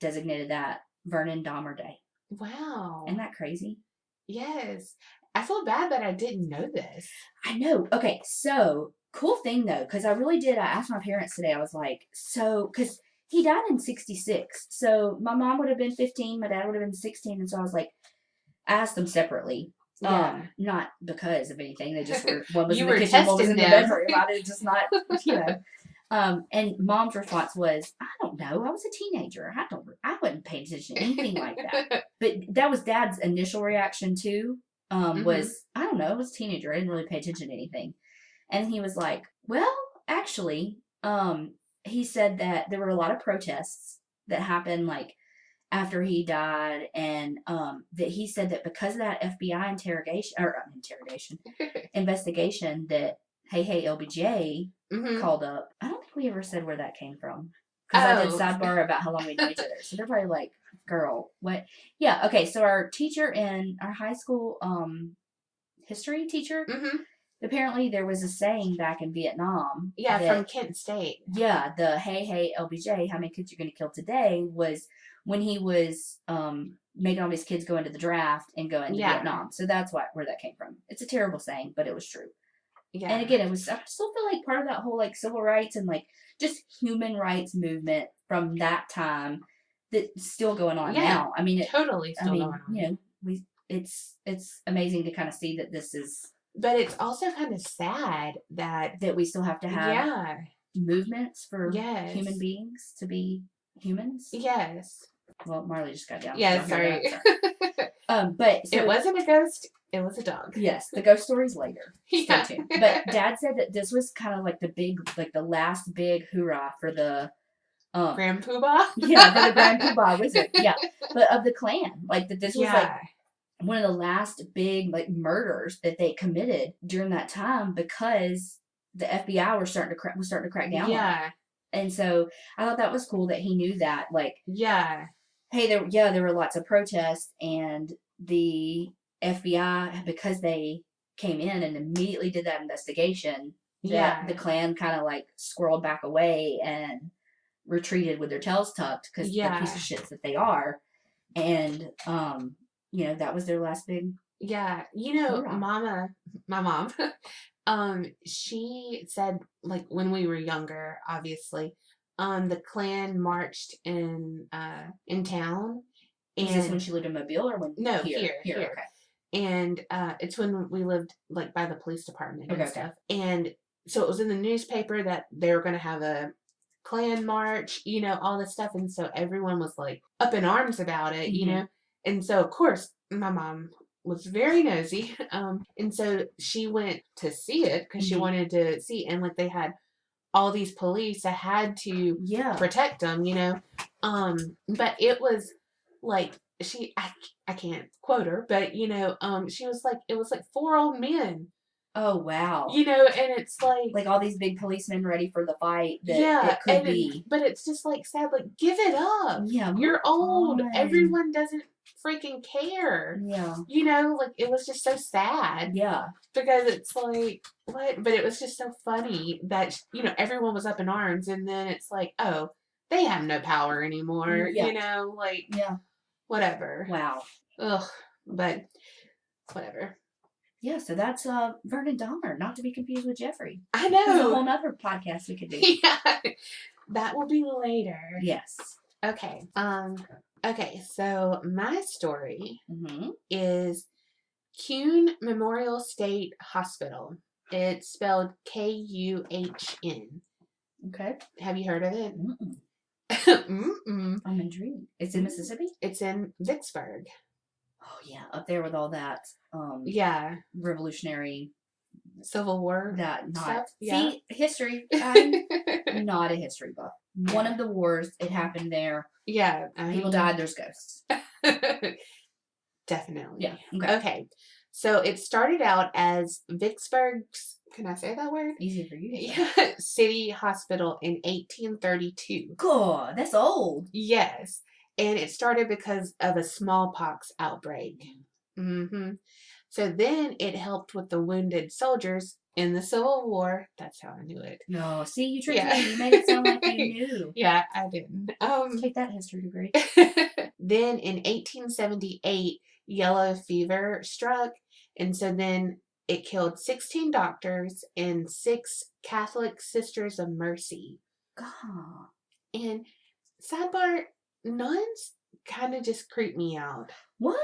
designated that Vernon Dahmer Day. Wow. Isn't that crazy? Yes. I feel bad that I didn't know this. I know. Okay, so cool thing though, because I really did. I asked my parents today. I was like, because he died in 1966, so my mom would have been 15, my dad would have been 16, and so I was like, I asked them separately. Yeah. Not because of anything. They just were, one was you in the were kitchen, one was in the bedroom. I did just not, and Mom's response was, I don't know. I was a teenager. I wouldn't pay attention to anything like that. But that was Dad's initial reaction too. Was, I don't know. I was a teenager. I didn't really pay attention to anything. And he was like, well, actually, he said that there were a lot of protests that happened like after he died, and that he said that because of that FBI investigation, that Hey LBJ called up. I don't think we ever said where that came from, because I did sidebar about how long we know each other. So they're probably like, girl, what? Yeah, okay. So our teacher in our high school history teacher, apparently there was a saying back in Vietnam. Yeah, from Kent State. Yeah, the hey LBJ, how many kids you're going to kill today, was when he was making all his kids go into the draft and go into Vietnam. So that's where that came from. It's a terrible saying, but it was true. Yeah. And again, I still feel like part of that whole like civil rights and like just human rights movement from that time that's still going on now. I mean, totally still going on. It's amazing to kind of see that this is. But it's also kind of sad that we still have to have movements for human beings to be humans. Yes. Well, Marley just got down. Yeah, sorry. But so, it wasn't a ghost. It was a dog. Yes, the ghost story's later. Stay tuned. But Dad said that this was kind of like the last big hoorah for the Grand Poobah. Yeah, for the Grand Poobah wizard. Yeah, but of the Klan, like that. This was like one of the last big like murders that they committed during that time, because the FBI was starting to crack down. Yeah. On it. And so I thought that was cool that he knew that. Like, hey, there were lots of protests, and the FBI, because they came in and immediately did that investigation, the Klan kind of like squirreled back away and retreated with their tails tucked, because the piece of shits that they are. And that was their last big. Yeah, my mom, she said, like, when we were younger, obviously, the Klan marched in town. And is this when she lived in Mobile or when? No, here. Okay. and it's when we lived like by the police department and Okay. stuff. And so it was in the newspaper that they were going to have a Klan march, you know, all this stuff. And so everyone was like up in arms about it, you Mhm. know. And so of course my mom was very nosy, and so she went to see it because she Mhm. wanted to see, and like they had all these police that had to Yeah. protect them, you know. But it was like I can't quote her, but you know, she was like, it was like 4 old men, Oh, wow. you know, and it's Like all these big policemen ready for the fight that yeah, it could be. but it's just like sad, like give it up. Yeah, You're move old. on. Everyone doesn't freaking care. Yeah. You know, like it was just so sad. Yeah. Because it's like, what? But it was just so funny that, you know, everyone was up in arms, and then it's like, oh, they have no power anymore, Yeah. you know, like, Yeah. whatever. Wow. Ugh, but whatever. Yeah, so that's Vernon Dahmer, not to be confused with Jeffrey. I There's a know. whole nother podcast we could do. Yeah, that will be later. Yes. Okay. Okay, so my story Mm-hmm. is Kuhn Memorial State Hospital. It's spelled Kuhn. Okay. Have you heard of it? Mm-mm. Mm-mm. I'm intrigued. It's in Mississippi? It's in Vicksburg. Oh, yeah, up there with all that Yeah. revolutionary, Civil War. that not. Stuff? Yeah. See, history. I'm not a history buff. One of the wars, it happened there. Yeah. People died, there's ghosts. Definitely. Yeah. Okay. Okay. So it started out as Vicksburg's, can I say that word? Easy for you. Yeah, City Hospital in 1832. God, that's old. Yes. And it started because of a smallpox outbreak. Mm-hmm. So then it helped with the wounded soldiers in the Civil War. That's how I knew it. No, see, you tricked Yeah. me. You made it sound like you knew. Yeah, I didn't. Take that history degree. Then in 1878, yellow fever struck, and so then it killed 16 doctors and 6 Catholic Sisters of Mercy. God. And sidebar, nuns kind of just creep me out. What?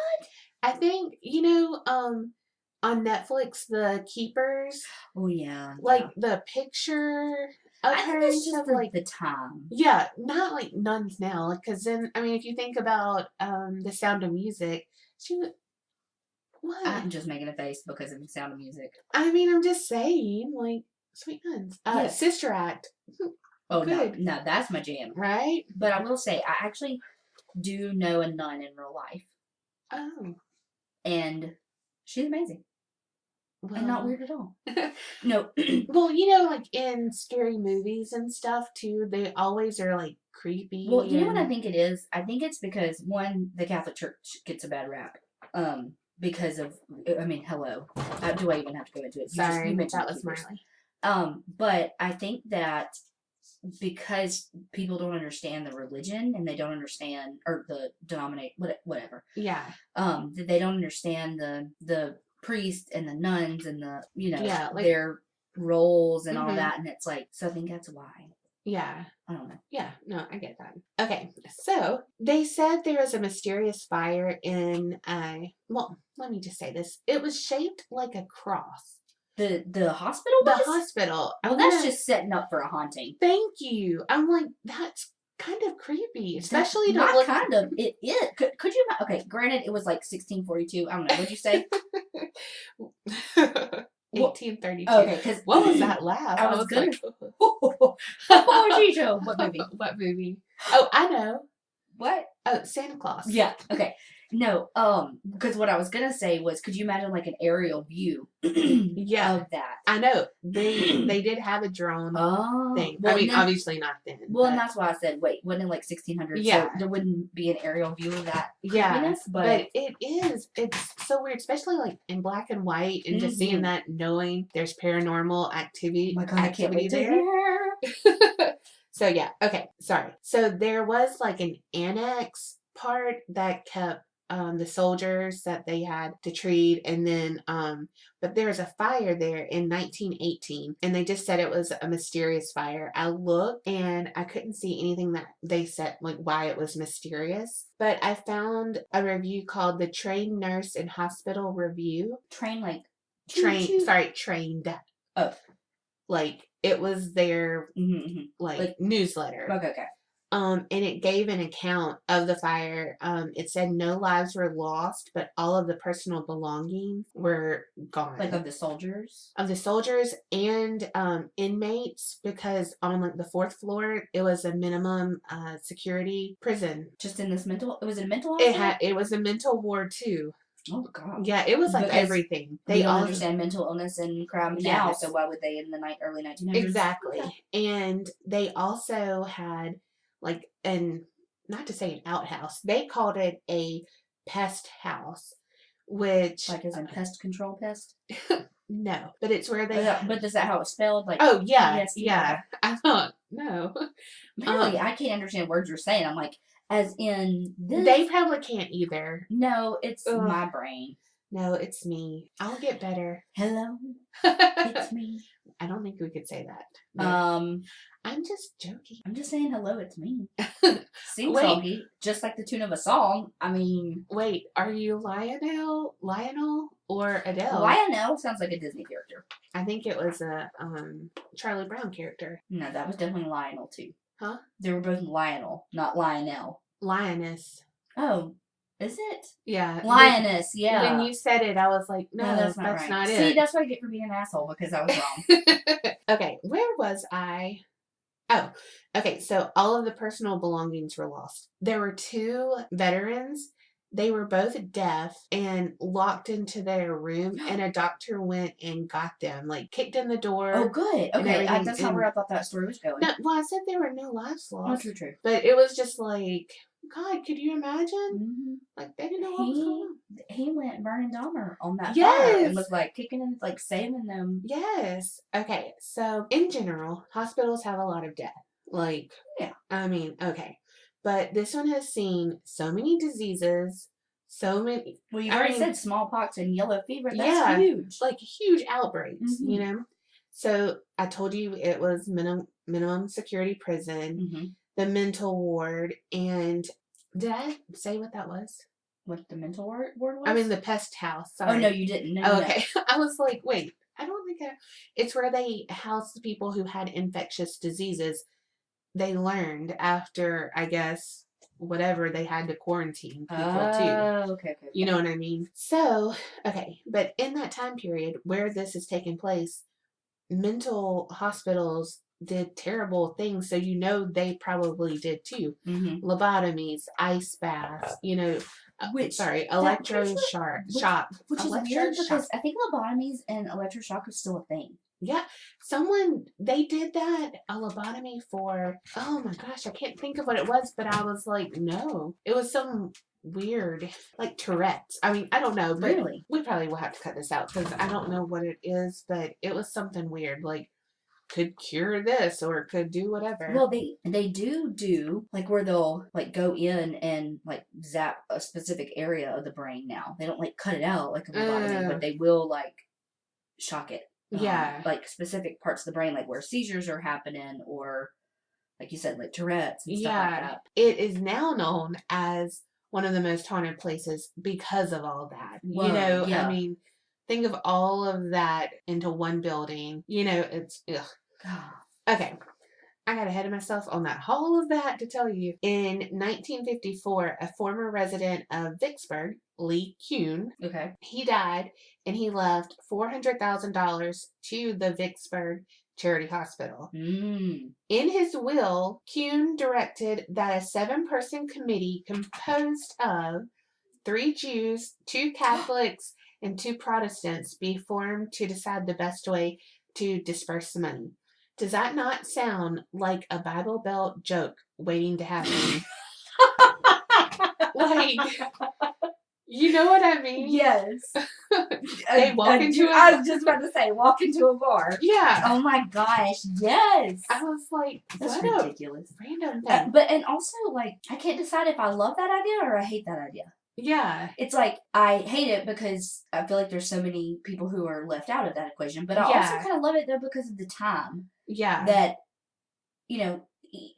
I think, you know, on Netflix, The Keepers. Oh, yeah. Like the picture of I her think it's and just stuff, like the time. yeah, not like nuns now, because then I mean, if you think about The Sound of Music, she was what? I'm just making a face because of the Sound of Music. I mean, I'm just saying, like Sweet Nuns, Yes. Sister Act. Oh, Good. no, that's my jam. Right? But I will say, I actually do know a nun in real life, Oh, and she's amazing well, and not weird at all. No. Well, you know, like in scary movies and stuff too, they always are like creepy. Well, you know what I think it is? I think it's because, one, the Catholic Church gets a bad rap. Because of, I mean, hello. Do I even have to go into it? Sorry, you mentioned that was Keepers. Marley. But I think that because people don't understand the religion and they don't understand, or the whatever. Yeah. That they don't understand the priests and the nuns and the, you know, Yeah, like, their roles and all Mhm. that, and it's like, so I think that's why. Yeah. I don't know. Yeah, no, I get that. Okay, so they said there was a mysterious fire in well, let me just say this. It was shaped like a cross. The hospital The was? hospital. Well, that's just setting up for a haunting. Thank you. I'm like, that's kind of creepy, especially to not look. kind of. It is. Could you? Okay, granted, it was like 1642. I don't know. What'd you say? 1832. Okay, because what was that laugh? I was gonna. like, Oh, Chicho. What movie? What movie? Oh, I know. What? Oh, Santa Claus. Yeah. Okay. No. Because what I was gonna say was, could you imagine like an aerial view? Yeah. Of that. I know. They did have a drone thing. Well, I mean, then, obviously not then. Well, and that's why I said, wait, wasn't it like 1600? Yeah. So there wouldn't be an aerial view of that. Yeah. Creepiness, but it is. It's so weird, especially like in black and white, and just seeing that, knowing there's paranormal activity. Oh my God, I can't wait to there. hear. So yeah. Okay. Sorry. So there was like an annex part that kept the soldiers that they had to treat, and then but there was a fire there in 1918, and they just said it was a mysterious fire. I looked and I couldn't see anything that they said like why it was mysterious, but I found a review called the Trained Nurse and Hospital Review. Trained. Oh, like it was their like newsletter. Okay. And it gave an account of the fire. It said no lives were lost, but all of the personal belongings were gone. Like of the soldiers? Of the soldiers and inmates, because on like the 4th floor, it was a minimum security prison. Just in this mental? It was a mental hospital? It was a mental ward too. Oh God! Yeah, it was like because everything. They don't understand mental illness and crime now, so why would they in the early 1900s? Exactly. Okay. And they also had like, and not to say an outhouse, they called it a pest house, which like as in pest control pest. No, but it's where they. But is that how it's spelled? Like, oh yeah, yes, yeah. I thought no. Really, I can't understand words you're saying. I'm like, as in this. They probably can't either. No, it's my brain. No, it's me. I'll get better. Hello, it's me. I don't think we could say that. No. I'm just joking. I'm just saying hello, it's me. Sing-songy, just like the tune of a song. I mean... Wait, are you Lionel or Adele? Lionel sounds like a Disney character. I think it was a Charlie Brown character. No, that was definitely Lionel too. Huh? They were both Lionel, not Lionel. Lioness. Oh, is it? Yeah. Lioness, yeah. When you said it, I was like, no, that's not right. See, that's what I get for being an asshole, because I was wrong. Okay, where was I? Oh, okay, so all of the personal belongings were lost. There were 2 veterans. They were both deaf and locked into their room, and a doctor went and got them, like kicked in the door. Oh, good. Okay, that's not where I thought that story was going. No, well, I said there were no lives lost. Oh, true. But it was just like, God, could you imagine? Mm-hmm. Like, they didn't know what was going on. He went Vernon Dahmer on that fire and was like kicking and like saving them. Yes. Okay, so in general, hospitals have a lot of death. Like, yeah. I mean, okay. But this one has seen so many diseases, so many. Well, you already said smallpox and yellow fever. That's huge. Like huge outbreaks, you know? So I told you it was minimum security prison, the mental ward, and did I say what that was? What the mental ward was? I mean the pest house. Sorry. Oh, no, you didn't. No, oh, okay. No. I was like, wait, I don't think it's where they housed the people who had infectious diseases. They learned after, I guess, whatever, they had to quarantine people too. Okay. You know what I mean? So, okay, but in that time period where this is taking place, mental hospitals did terrible things, so you know they probably did too. Lobotomies, ice baths, you know, electroshock. Which is weird because I think lobotomies and electroshock is still a thing. Yeah, they did that, a lobotomy for, oh my gosh, I can't think of what it was, but I was like, no. It was some weird, like Tourette's. I mean, I don't know, but really? We probably will have to cut this out because I don't know what it is, but it was something weird, like, could cure this or could do whatever. Well, they do like where they'll like go in and like zap a specific area of the brain now. They don't like cut it out like a lobotomy, but they will like shock it. Yeah. Like specific parts of the brain, like where seizures are happening or like you said, like Tourette's and stuff like that. It is now known as one of the most haunted places because of all that. Well, you know, I mean, think of all of that into one building. You know, it's ugh. Okay. I got ahead of myself on that. All of that to tell you. In 1954, a former resident of Vicksburg, Lee Kuhn, he died and he left $400,000 to the Vicksburg Charity Hospital. In his will, Kuhn directed that a 7-person committee composed of 3 Jews, 2 Catholics, and 2 Protestants be formed to decide the best way to disperse the money. Does that not sound like a Bible Belt joke waiting to happen? Like, you know what I mean? Yes. They walk into I was just about to say, walk into a bar. Yeah. Oh my gosh, yes. I was like, that's ridiculous. Random thing. But, and also, like, I can't decide if I love that idea or I hate that idea. Yeah. It's like, I hate it because I feel like there's so many people who are left out of that equation. But I also Yeah. kind of love it, though, because of the time Yeah. that, you know,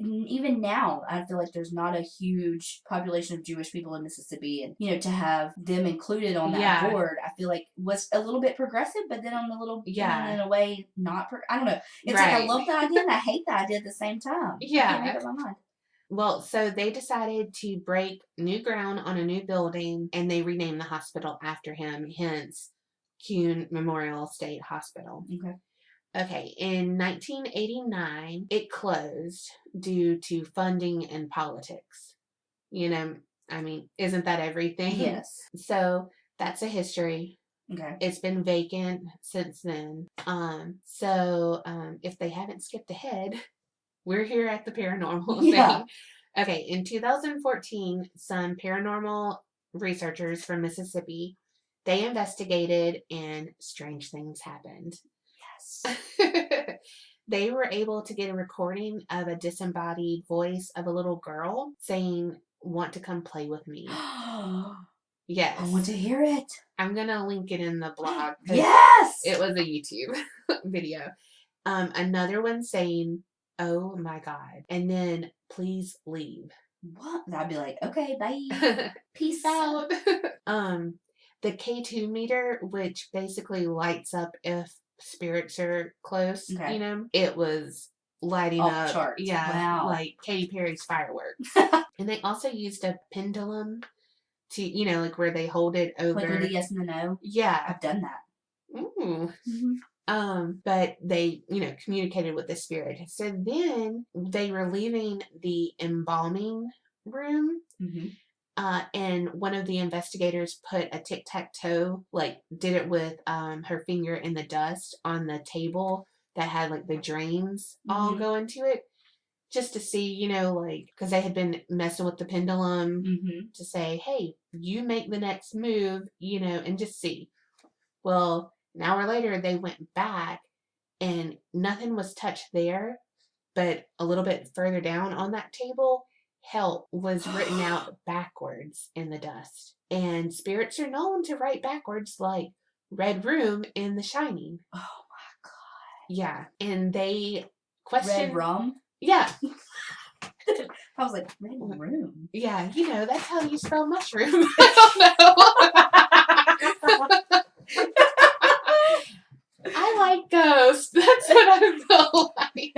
even now, I feel like there's not a huge population of Jewish people in Mississippi. And, you know, to have them included on that Yeah. board, I feel like was a little bit progressive, but then on a little, Yeah. in a way, not, I don't know. It's like, I Right. love the idea and I hate the idea at the same time. I can't make Yeah. up my mind. Well, so they decided to break new ground on a new building, and they renamed the hospital after him, hence Kuhn Memorial State Hospital. Okay. Okay, in 1989, it closed due to funding and politics. You know, I mean, isn't that everything? Yes. So that's a history. Okay. It's been vacant since then. So if they haven't skipped ahead, we're here at the paranormal Yeah. thing. Okay, in 2014, some paranormal researchers from Mississippi, they investigated and strange things happened. Yes. They were able to get a recording of a disembodied voice of a little girl saying, "Want to come play with me?" Yes. I want to hear it. I'm going to link it in the blog. Yes! It was a YouTube video. Another one saying, "Oh my God." And then, "Please leave." What? I'd be like, okay, bye. Peace out. The K2 meter, which basically lights up if spirits are close, Okay. you know, it was lighting Off up. charts. Yeah. Wow. Like Katy Perry's fireworks. And they also used a pendulum to, you know, like where they hold it over. Like with the yes and the no? Yeah. I've done that. Ooh. Mm-hmm. But they, you know, communicated with the spirit. So then they were leaving the embalming room. Mm-hmm. And one of the investigators put a tic-tac-toe, like did it with her finger in the dust on the table that had like the drains all go into it, just to see, you know, like, because they had been messing with the pendulum to say, hey, you make the next move, you know, and just see. Well, an hour later, they went back and nothing was touched there, but a little bit further down on that table, "Help" was written out backwards in the dust. And spirits are known to write backwards, like Red Room in The Shining. Oh my God. Yeah. And they questioned. Red rum? Yeah. I was like, red room? Yeah, you know, that's how you spell mushroom. I don't know. I like ghosts. That's what I felt like.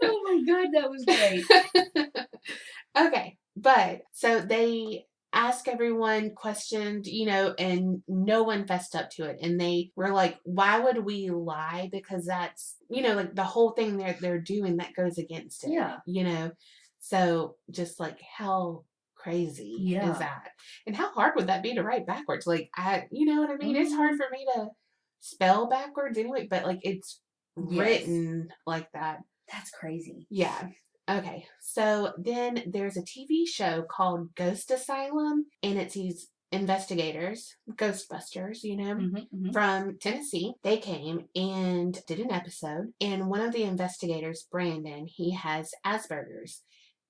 Oh my God, that was great. Okay, but so they asked everyone, questioned, you know, and no one fessed up to it. And they were like, why would we lie? Because that's, you know, like the whole thing they're doing that goes against it. Yeah. You know? So just like how crazy is that? And how hard would that be to write backwards? Like you know what I mean? It's hard for me to spell backwards anyway, but like it's written like that. That's crazy. Yeah. Okay, so then there's a TV show called Ghost Asylum, and it's these investigators, Ghostbusters, you know, from Tennessee. They came and did an episode, and one of the investigators, Brandon, he has Asperger's,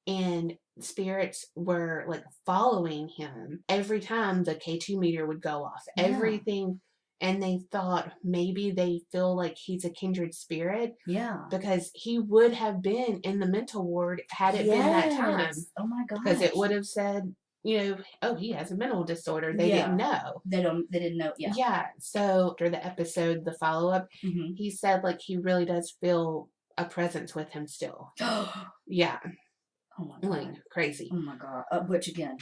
and spirits were like following him every time the K2 meter would go off. Yeah. Everything. And they thought maybe they feel like he's a kindred spirit. Yeah. Because he would have been in the mental ward had it been that time. Oh my God. Because it would have said, you know, oh, he has a mental disorder. They didn't know. They didn't know. Yeah. Yeah. So after the episode, the follow-up, he said like he really does feel a presence with him still. Yeah. Oh my God. Like crazy. Oh my God. Which again?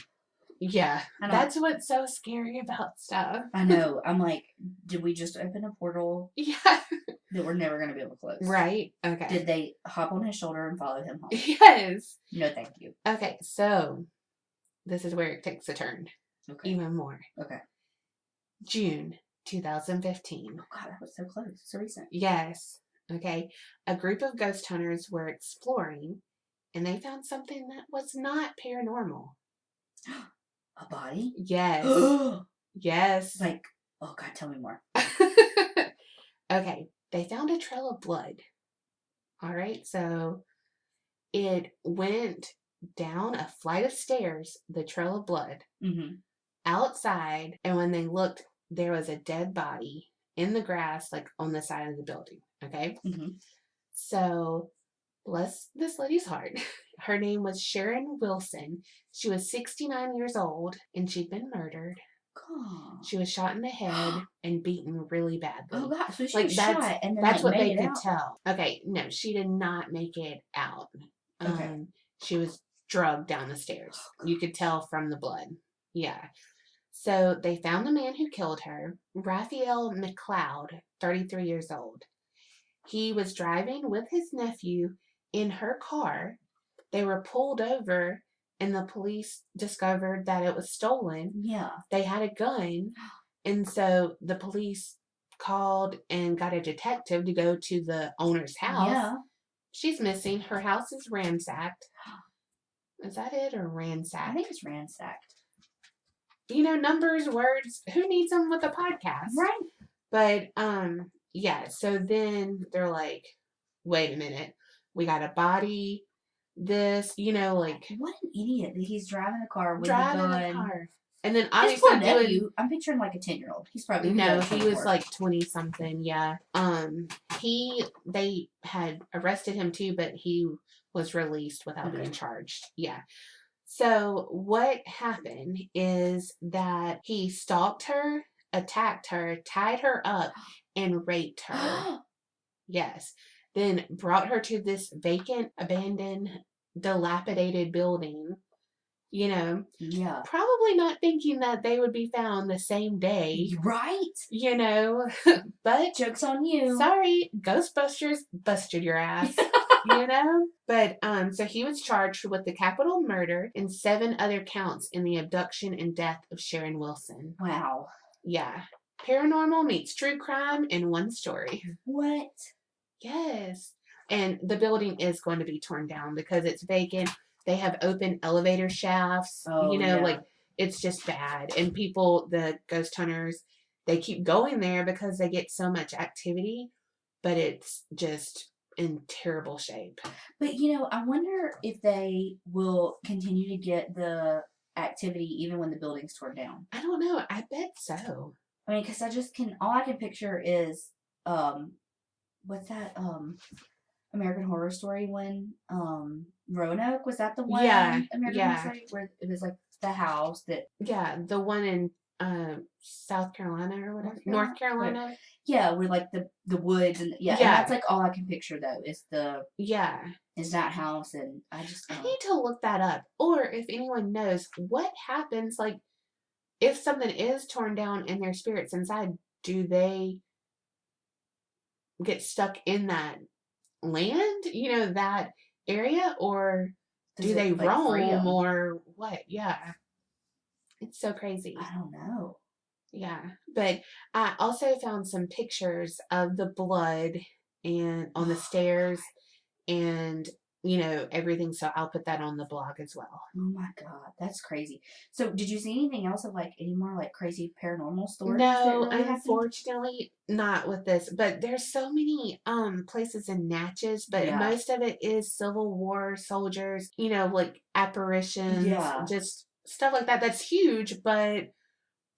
Yeah, that's what's so scary about stuff. I know. I'm like, did we just open a portal? Yeah. That we're never going to be able to close. Right. Okay. Did they hop on his shoulder and follow him home? Yes. No, thank you. Okay, so this is where it takes a turn. Okay. Even more. Okay. June 2015. Oh God, that was so close. So recent. Yes. Okay. A group of ghost hunters were exploring, and they found something that was not paranormal. A body? Yes. Yes. Like, oh God, tell me more. Okay. They found a trail of blood. All right. So it went down a flight of stairs, the trail of blood, Mm-hmm. outside, and when they looked, there was a dead body in the grass, like on the side of the building. Okay? Mm-hmm. So, bless this lady's heart. Her name was Sharon Wilson. She was 69 years old, and she'd been murdered. God. She was shot in the head and beaten really badly. Oh God! So she Like was that's shot and then that's what made they it could out. tell. Okay, no, she did not make it out. Okay. She was drugged down the stairs. You could tell from the blood. Yeah. So they found the man who killed her, Raphael McLeod, 33 years old. He was driving with his nephew in her car. They were pulled over, and the police discovered that it was stolen. Yeah. They had a gun, and so the police called and got a detective to go to the owner's house. Yeah. She's missing. Her house is ransacked. Is that it, or ransacked? I think it's ransacked. You know, numbers, words, who needs them with a podcast? Right. But, yeah, so then they're like, wait a minute, we got a body, this, you know, like. What an idiot that he's driving a car with driving a gun. a car. And then His obviously poor nephew, I'm picturing like a 10-year-old. He's probably no, like he was like 20 something, yeah. They had arrested him too, but he was released without being charged. Yeah. So what happened is that he stalked her, attacked her, tied her up, and raped her. Yes. Then brought her to this vacant, abandoned, dilapidated building. You know, Yeah. probably not thinking that they would be found the same day. Right. You know, but joke's on you. Sorry, Ghostbusters busted your ass. You know? But so he was charged with the capital murder and 7 other counts in the abduction and death of Sharon Wilson. Wow. Yeah. Paranormal meets true crime in one story. What? Yes. And the building is going to be torn down because it's vacant. They have open elevator shafts. Oh, you know, yeah. like it's just bad. And people, the ghost hunters, they keep going there because they get so much activity, but it's just in terrible shape. But, you know, I wonder if they will continue to get the activity even when the building's torn down. I don't know. I bet so. I mean, because all I can picture is, what's that, American Horror Story when, Roanoke, was that the one? Yeah. American Horror Story where it was like the house that. Yeah, the one in South Carolina or whatever. North Carolina. Right. Yeah, with like the woods and and that's like all I can picture though is is that house, and I need to look that up. Or if anyone knows what happens, like if something is torn down and their spirits inside, do they get stuck in that land, you know, that area, or do they roam or what? Yeah. It's so crazy. I don't know. Yeah. But I also found some pictures of the blood and on the stairs and, you know, everything. So I'll put that on the blog as well. Oh my God. That's crazy. So did you see anything else of like any more like crazy paranormal stories? No, that really unfortunately not with this, but there's so many places in Natchez, but most of it is Civil War soldiers, you know, like apparitions, just stuff like that. That's huge, but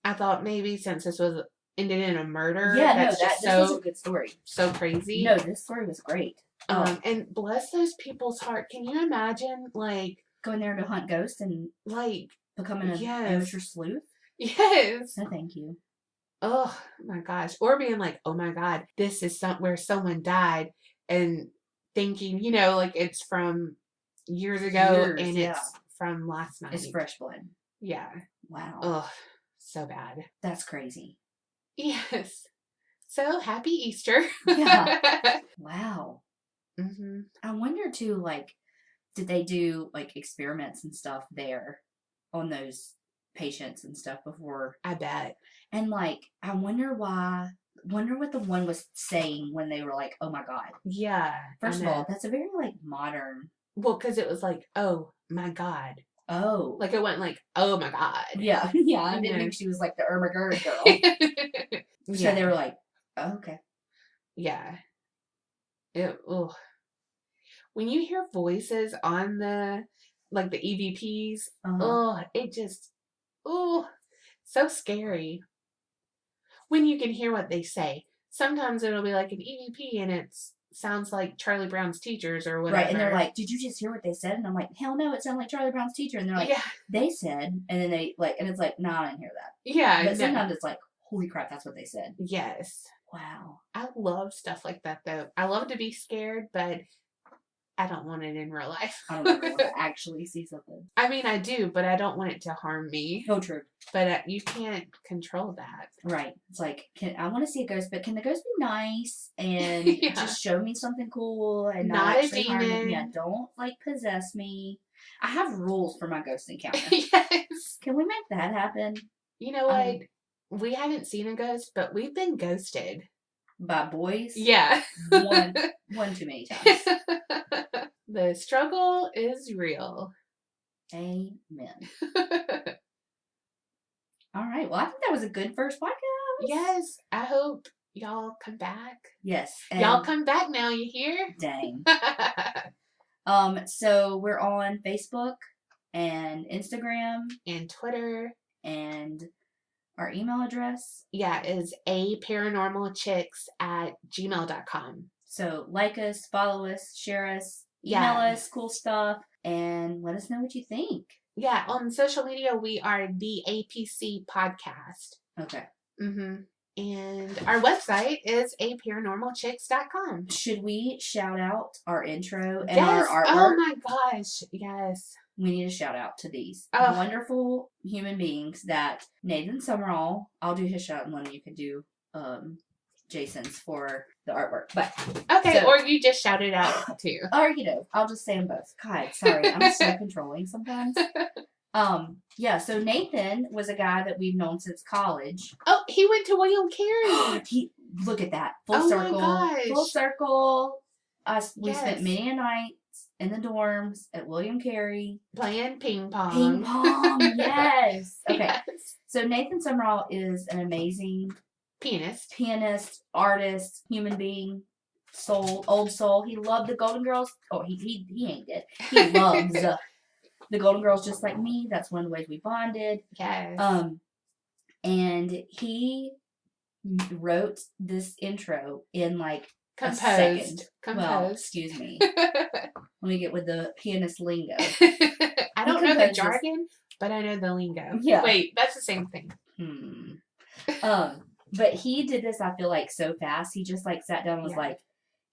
I thought maybe since this was ended in a murder, this was a good story. So crazy. No, this story was great. And bless those people's heart. Can you imagine, like, going there to hunt ghosts and like becoming an amateur sleuth? Yes. No, thank you. Oh my gosh. Or being like, oh my God, this is where someone died, and thinking, you know, like it's from years ago and it's from last night. It's fresh blood. Yeah. Wow. Ugh. So bad. That's crazy. Yes. So happy Easter. Yeah. Wow. Mm-hmm. I wonder too, like, did they do like experiments and stuff there on those patients and stuff before? I bet. And like, I wonder what the one was saying when they were like, oh my God. Yeah. First of all, that's a very like modern. Well, because it was like, oh my God. Oh. Like it went like, oh my God. Yeah. Yeah. I didn't think she was like the Irma Gerd girl. So they were like, oh, okay. Yeah. When you hear voices on the like the EVPs. Uh-huh. Oh, it just, oh, so scary. When you can hear what they say. Sometimes it'll be like an EVP and it sounds like Charlie Brown's teachers or whatever. Right, and they're like, did you just hear what they said? And I'm like, hell no, it sounded like Charlie Brown's teacher. And they're like, yeah. they said, and then they like, and it's like, nah, I didn't hear that. Yeah. But sometimes it's like, holy crap, that's what they said. Yes. Wow. I love stuff like that though. I love to be scared, but I don't want it in real life. I don't ever want to actually see something. I mean, I do, but I don't want it to harm me. Oh, true. But you can't control that. Right. It's like, I want to see a ghost, but can the ghost be nice and just show me something cool and not actually harm me? Yeah, don't like possess me. I have rules for my ghost encounter. Yes. Can we make that happen? You know what? We haven't seen a ghost, but we've been ghosted. By boys? Yeah. One too many times. The struggle is real. Amen. All right. Well, I think that was a good first podcast. Yes. I hope y'all come back. Yes. Y'all come back now, you hear? Dang. So we're on Facebook and Instagram. And Twitter. And our email address. Yeah, is aparanormalchicks@gmail.com. So like us, follow us, share us, email us cool stuff, and let us know what you think. Yeah, on social media, we are the APC Podcast. Okay. Mm-hmm. And our website is aparanormalchicks.com. Should we shout out our intro and our artwork? Oh my gosh, yes. We need a shout out to these wonderful human beings that Nathan Summerall, I'll do his shout and then you can do Jason's for the artwork. But okay, or you just shout it out too. Or I'll just say them both. God, sorry, I'm so controlling sometimes. Yeah, so Nathan was a guy that we've known since college. Oh, he went to William Kerri. Look at that. Full circle. My gosh. Full circle. We spent many a night in the dorms at William Kerri. Playing ping pong. Ping pong, yes. Okay. Yes. So Nathan Summerall is an amazing pianist, artist, human being, old soul. He loved the Golden Girls. Oh, he ain't dead. He loves the Golden Girls just like me. That's one of the ways we bonded. Yes. And he wrote this intro in like a second. Well, excuse me. Let me get with the pianist lingo. I don't know the jargon, but I know the lingo. Yeah. Wait, that's the same thing. But he did this, I feel like, so fast. He just like sat down and was like,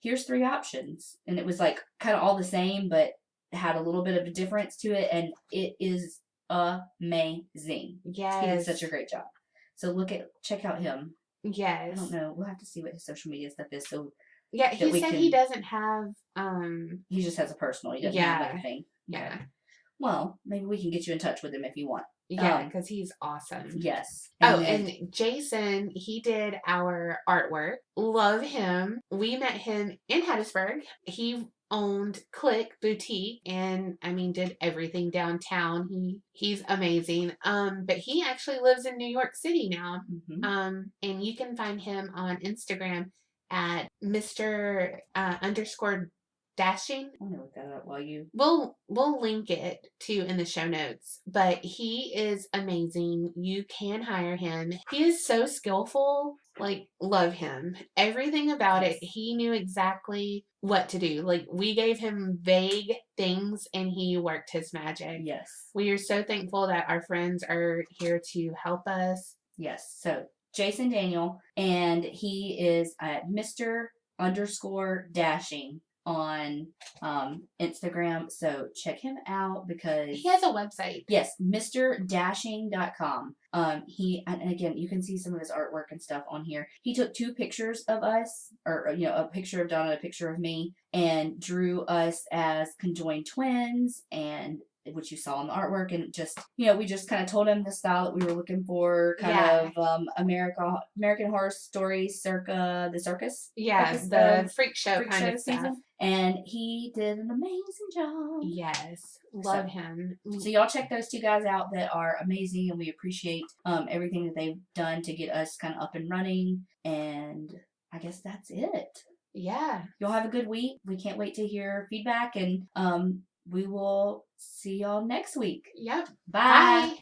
here's 3 options. And it was like kind of all the same, but had a little bit of a difference to it. And it is amazing. Yes. He did such a great job. So check out him. Yes. I don't know. We'll have to see what his social media stuff is. So yeah, he said he doesn't have. He just has a personal. He doesn't have anything. Yeah. Okay. Well, maybe we can get you in touch with him if you want. Yeah, because he's awesome. Yes. And Jason, he did our artwork. Love him. We met him in Hattiesburg. He owned Click Boutique and did everything downtown. He's amazing. But he actually lives in New York City now. Mm-hmm. And you can find him on Instagram at Mr. _ Dashing. I'm gonna look that up while you. We'll link it too in the show notes. But he is amazing. You can hire him. He is so skillful. Like, love him. Everything about it. He knew exactly what to do. Like, we gave him vague things and he worked his magic. Yes. We are so thankful that our friends are here to help us. Yes. So Jason Daniel, and he is at Mr. _ Dashing on Instagram, so check him out because he has a website. Yes, mrdashing.com. And again, you can see some of his artwork and stuff on here. He took 2 pictures of us, or a picture of Donna, a picture of me, and drew us as conjoined twins, and which you saw in the artwork, and just we just kind of told him the style that we were looking for, kind of American Horror Story circa the circus. Yeah, the freak show kind of season. Stuff. And he did an amazing job. Yes, love him. So y'all check those 2 guys out that are amazing, and we appreciate everything that they've done to get us kind of up and running. And I guess that's it. Yeah. Y'all have a good week. We can't wait to hear feedback and we will see y'all next week. Yep. Bye. Bye.